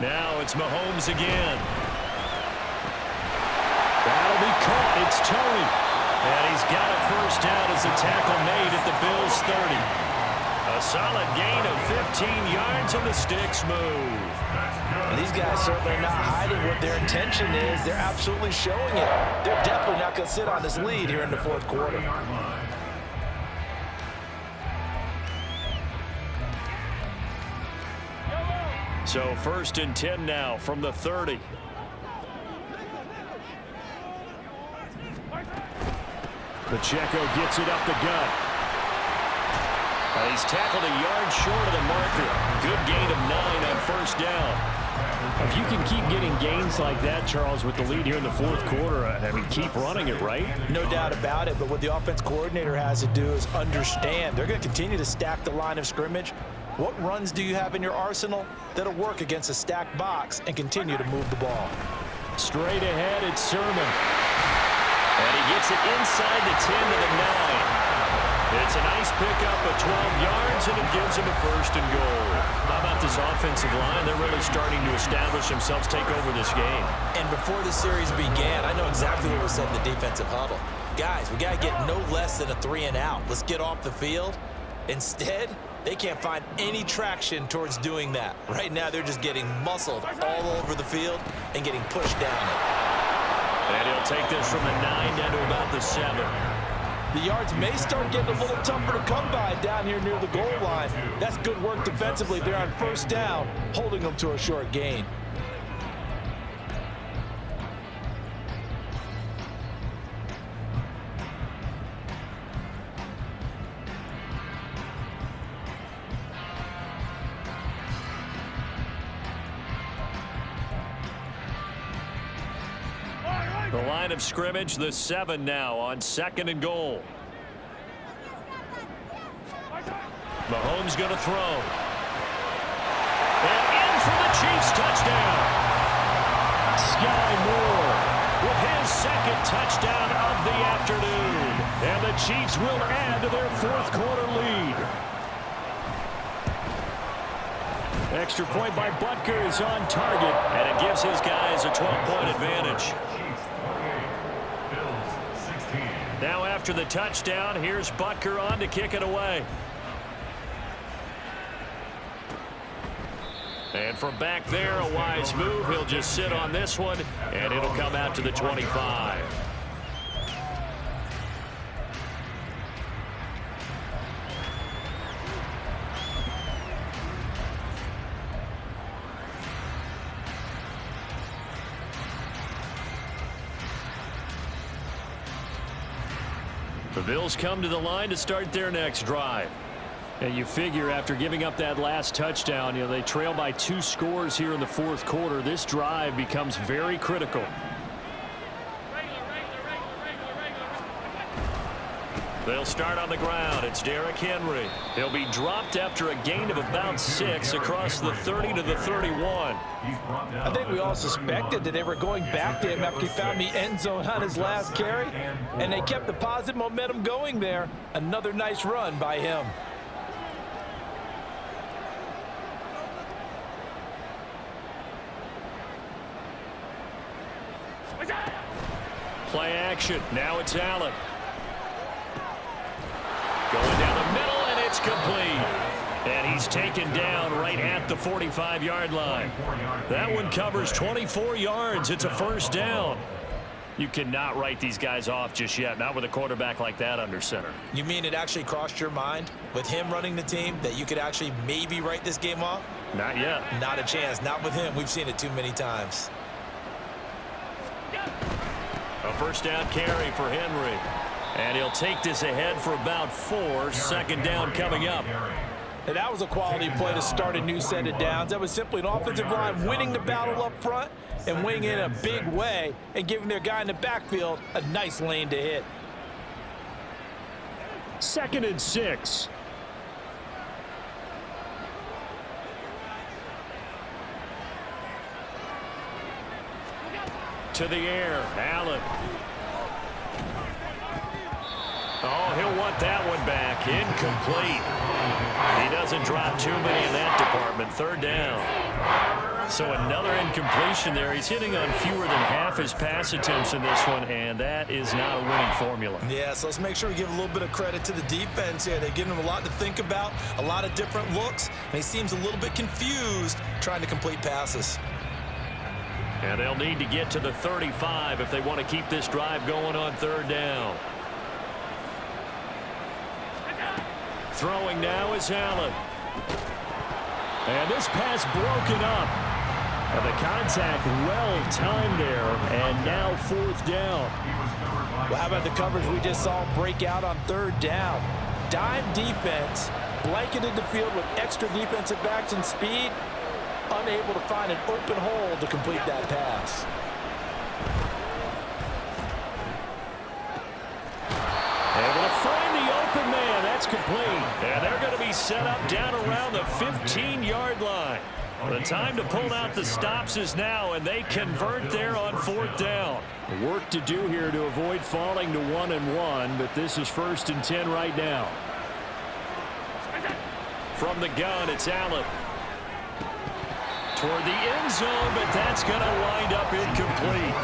Now it's Mahomes again. That'll be caught. It's Tony. And he's got a 1st down as a tackle made at the Bills' 30. A solid gain of 15 yards, and the sticks move. And these guys certainly are not hiding what their intention is. They're absolutely showing it. They're definitely not going to sit on this lead here in the 4th quarter. So 1st and 10 now from the 30. Pacheco gets it up the gut. He's tackled a yard short of the marker. Good gain of 9 on 1st down. If you can keep getting gains like that, Charles, with the lead here in the 4th quarter, I mean, keep running it, right? No doubt about it, but what the offense coordinator has to do is understand. They're going to continue to stack the line of scrimmage. What runs do you have in your arsenal that'll work against a stacked box and continue to move the ball? Straight ahead, it's Sermon. And he gets it inside the 10 to the 9. It's a nice pickup of 12 yards, and it gives him a 1st and goal. How about this offensive line? They're really starting to establish themselves, take over this game. And before the series began, I know exactly what was said in the defensive huddle. Guys, we got to get no less than a 3 and out. Let's get off the field. Instead, they can't find any traction towards doing that. Right now, they're just getting muscled all over the field and getting pushed down it. And he'll take this from the 9 down to about the 7. The yards may start getting a little tougher to come by down here near the goal line. That's good work defensively there on 1st down, holding them to a short gain. The line of scrimmage, the 7 now on 2nd and goal. Mahomes going to throw. And in for the Chiefs touchdown. Sky Moore With his 2nd touchdown of the afternoon. And the Chiefs will add to their 4th quarter lead. Extra point by Butker is on target. And it gives his guys a 12-point advantage. Now after the touchdown, here's Butker on to kick it away. And from back there, a wise move. He'll just sit on this one, and it'll come out to the 25. The Bills come to the line to start their next drive. And you figure after giving up that last touchdown, they trail by 2 scores here in the fourth quarter. This drive becomes very critical. They'll start on the ground. It's Derrick Henry. He'll be dropped after a gain of about 6 across the 30 to the 31. I think we all suspected that they were going back to him after he found the end zone on his last carry, and they kept the positive momentum going there. Another nice run by him. Play action. Now it's Allen. Going down the middle, and it's complete. And he's taken down right at the 45-yard line. That one covers 24 yards. It's a first down. You cannot write these guys off just yet, not with a quarterback like that under center. You mean it actually crossed your mind with him running the team that you could actually maybe write this game off? Not yet. Not a chance. Not with him. We've seen it too many times. A first down carry for Henry. And he'll take this ahead for about 4. Second down coming up. And that was a quality play to start a new set of downs. That was simply an offensive line winning the battle up front and winning in a big way and giving their guy in the backfield a nice lane to hit. 2nd and 6. To the air, Allen. Oh, he'll want that one back. Incomplete. He doesn't drop too many in that department. 3rd down. So another incompletion there. He's hitting on fewer than half his pass attempts in this one, and that is not a winning formula. Yeah, so let's make sure we give a little bit of credit to the defense here. They're giving him a lot to think about, a lot of different looks, and he seems a little bit confused trying to complete passes. And they'll need to get to the 35 if they want to keep this drive going on 3rd down. Throwing now is Allen. And this pass broken up. And the contact well timed there. And now 4th down. Well, how about the coverage we just saw break out on 3rd down? Dime defense, blanketed the field with extra defensive backs and speed, unable to find an open hole to complete that pass. Able to find the open man. That's complete. And they're going to be set up down around the 15-yard line. The time to pull out the stops is now, and they convert there on 4th down. Work to do here to avoid falling to 1-1, but this is 1st and 10 right now. From the gun, it's Allen. Toward the end zone, but that's going to wind up incomplete.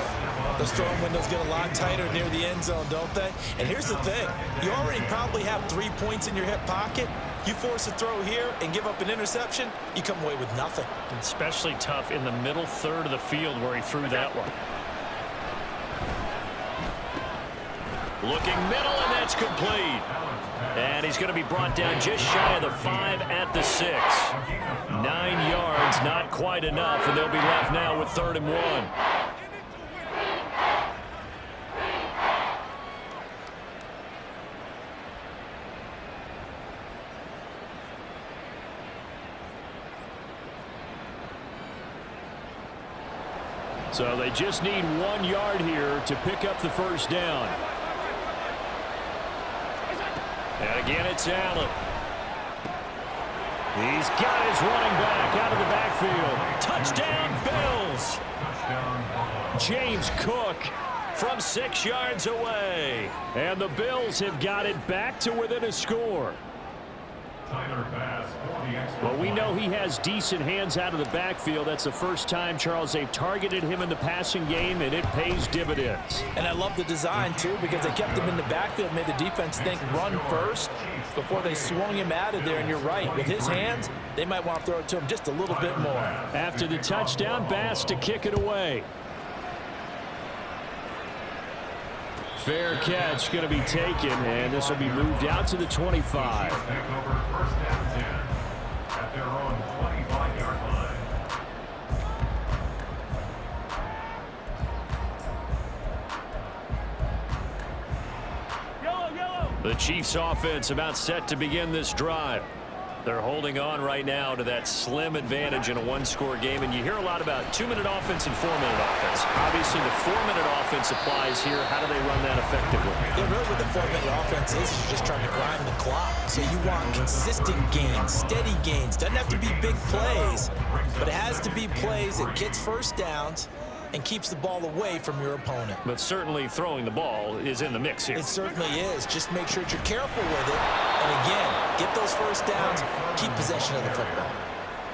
Those throwing windows get a lot tighter near the end zone, don't they? And here's the thing. You already probably have 3 points in your hip pocket. You force a throw here and give up an interception, you come away with nothing. Especially tough in the middle 3rd of the field where he threw that one. Looking middle, and that's complete. And he's going to be brought down just shy of the 5 at the 6. 9 yards, not quite enough, and they'll be left now with 3rd and 1. So they just need 1 yard here to pick up the first down. And again, it's Allen. He's got his running back out of the backfield. Touchdown, Bills. James Cook from 6 yards away. And the Bills have got it back to within a score. Tyler Bass, Well, we know he has decent hands out of the backfield. That's the first time, Charles, they've targeted him in the passing game, and it pays dividends. And I love the design, too, because they kept him in the backfield, made the defense think run first before they swung him out of there. And you're right, with his hands, they might want to throw it to him just a little bit more. After the touchdown, Bass to kick it away. Fair catch going to be taken, and this will be moved out to the 25. Take over first down 10 at their own 25-yard line. Yellow, yellow. The Chiefs offense about set to begin this drive. They're holding on right now to that slim advantage in a one-score game, and you hear a lot about 2-minute offense and 4-minute offense. Obviously, the 4-minute offense applies here. How do they run that effectively? Yeah, really what the 4-minute offense is you're just trying to grind the clock. So you want consistent gains, steady gains. Doesn't have to be big plays, but it has to be plays that gets first downs and keeps the ball away from your opponent. But certainly throwing the ball is in the mix here. It certainly is. Just make sure that you're careful with it. And again, get those first downs, keep possession of the football.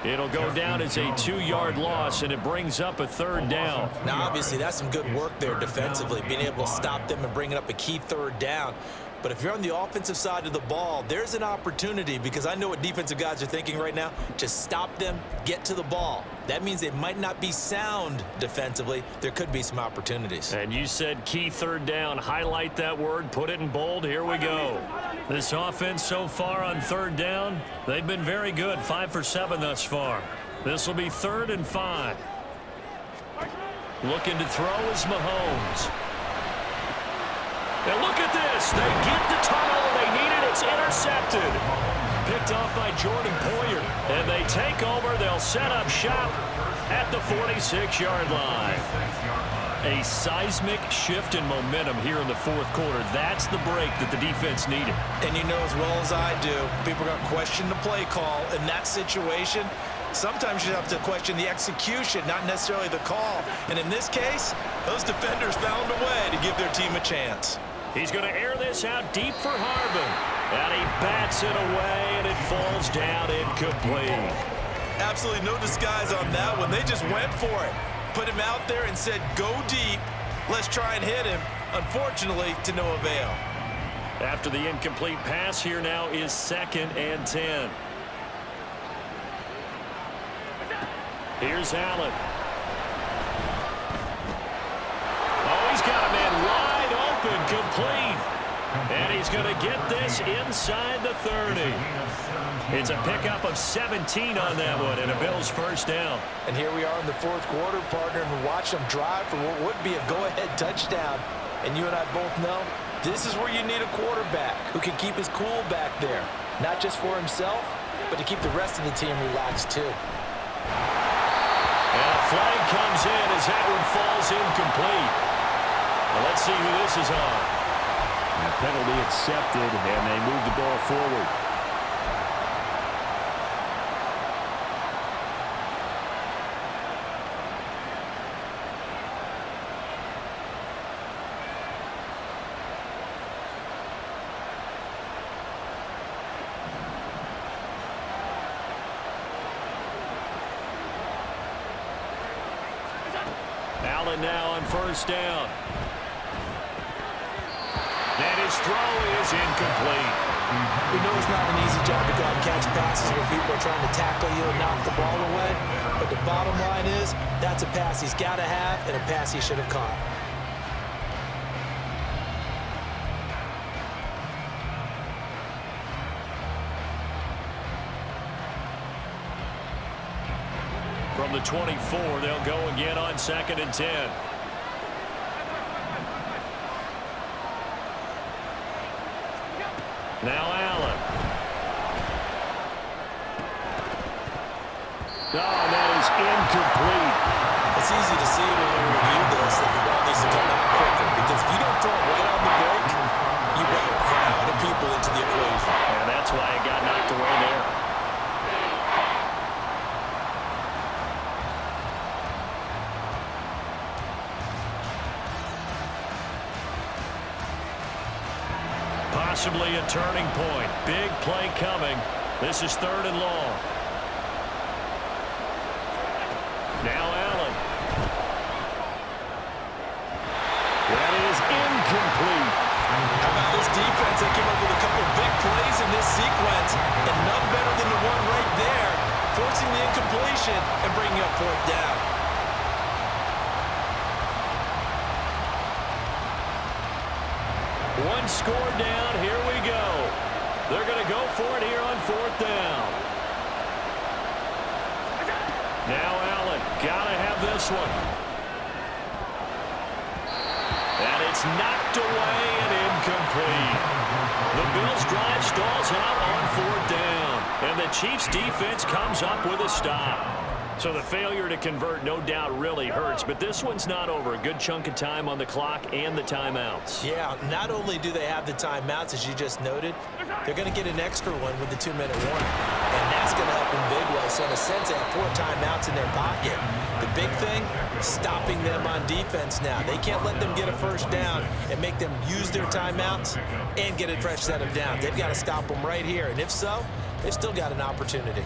It'll go down as a 2-yard loss, and it brings up a 3rd down. Now, obviously, that's some good work there defensively, being able to stop them and bringing up a key 3rd down. But if you're on the offensive side of the ball, there's an opportunity, because I know what defensive guys are thinking right now. Just stop them, get to the ball. That means they might not be sound defensively. There could be some opportunities. And you said key 3rd down. Highlight that word, put it in bold. Here we go. This offense so far on 3rd down, they've been very good. 5 for 7 thus far. This will be 3rd and 5. Looking to throw is Mahomes. And look at this. They get the tunnel they needed. It's intercepted. Picked off by Jordan Poyer. And they take over. They'll set up shop at the 46-yard line. A seismic shift in momentum here in the 4th quarter. That's the break that the defense needed. And you know as well as I do, people are going to question the play call in that situation. Sometimes you have to question the execution, not necessarily the call. And in this case, those defenders found a way to give their team a chance. He's going to air this out deep for Harvin. And he bats it away, and it falls down incomplete. Absolutely no disguise on that one. They just went for it. Put him out there and said, go deep. Let's try and hit him. Unfortunately, to no avail. After the incomplete pass, here now is 2nd and 10. Here's Allen. Oh, he's got a man wide open, complete. And he's going to get this inside the 30. It's a pickup of 17 on that one, and a Bills first down. And here we are in the 4th quarter, partner, and watch them drive for what would be a go-ahead touchdown. And you and I both know this is where you need a quarterback who can keep his cool back there, not just for himself, but to keep the rest of the team relaxed too. And a flag comes in as that one falls incomplete. Well, let's see who this is on. A penalty accepted, and they move the ball forward. Allen now on first down. And his throw is incomplete. We know it's not an easy job to go out and catch passes when people are trying to tackle you and knock the ball away. But the bottom line is, that's a pass he's got to have and a pass he should have caught. From the 24, they'll go again on 2nd and 10. Now Allen. Oh, that is incomplete. It's easy to see when we review this that the ball needs to come out quicker, because if you don't throw it right on the break, you bring a crowd of people into the equation. And that's why it got knocked away there. Possibly a turning point. Big play coming. This is 3rd and long. Now Allen. That is incomplete. How about this defense? They came up with a couple big plays in this sequence, and none better than the one right there, forcing the incompletion and bringing up 4th down. One score down. Here we go. They're going to go for it here on 4th down. Now Allen. Got to have this one. And it's knocked away and incomplete. The Bills' drive stalls out on 4th down. And the Chiefs' defense comes up with a stop. So the failure to convert, no doubt, really hurts. But this one's not over. A good chunk of time on the clock and the timeouts. Yeah, not only do they have the timeouts, as you just noted, they're going to get an extra one with the 2-minute warning. And that's going to help in big way. So in a sense, they have 4 timeouts in their pocket. The big thing, stopping them on defense now. They can't let them get a 1st down and make them use their timeouts and get a fresh set of downs. They've got to stop them right here. And if so, they've still got an opportunity.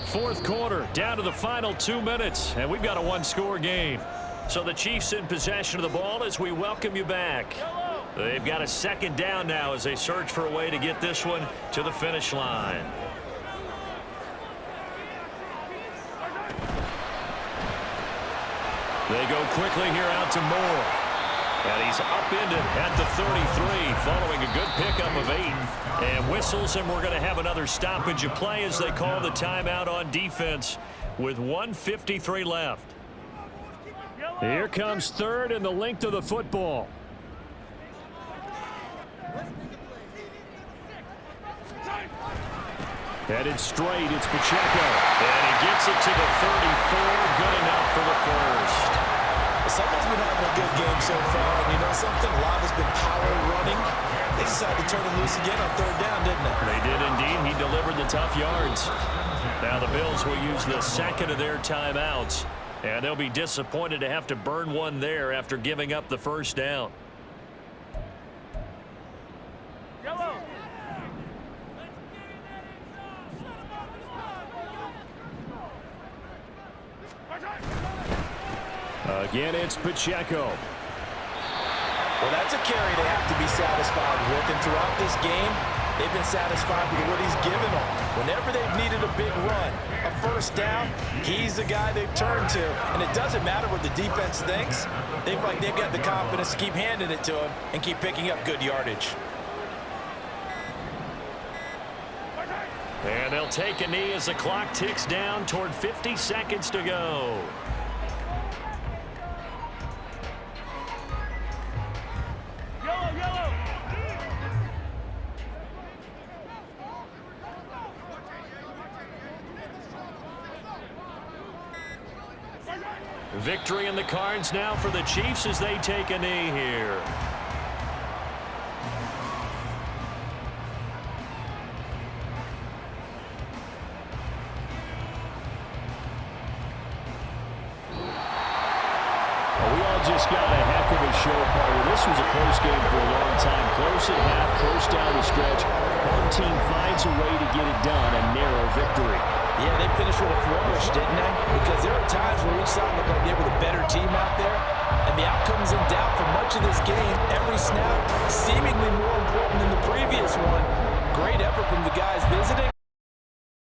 4th quarter, down to the final 2 minutes, and we've got a 1-score game. So the Chiefs in possession of the ball as we welcome you back. They've got a 2nd down now as they search for a way to get this one to the finish line. They go quickly here out to Moore. And he's upended at the 33 following a good pickup of 8. And whistles, and we're going to have another stoppage of play as they call the timeout on defense with 1:53 left. Here comes 3rd and the length of the football. Headed straight, it's Pacheco. And he gets it to the 34, good enough for the 1st. Someone's been having a good game so far, and you know something? A lot has been power running. They decided to turn him loose again on 3rd down, didn't they? They did indeed. He delivered the tough yards. Now the Bills will use the 2nd of their timeouts, and they'll be disappointed to have to burn one there after giving up the 1st down. Again, it's Pacheco. Well, that's a carry they have to be satisfied with. And throughout this game, they've been satisfied with what he's given them. Whenever they've needed a big run, a 1st down, he's the guy they've turned to. And it doesn't matter what the defense thinks. They've got the confidence to keep handing it to him and keep picking up good yardage. And they'll take a knee as the clock ticks down toward 50 seconds to go. Victory in the cards now for the Chiefs as they take a knee here. We all just got a heck of a show, partner. This was a close game for a long time. Close at half, close down the stretch. One team finds a way to get it done, a narrow victory. Yeah, they finished with a flourish, didn't they? Because there are times where each side looked like they were the better team out there. And the outcome's in doubt for much of this game. Every snap seemingly more important than the previous one. Great effort from the guys visiting.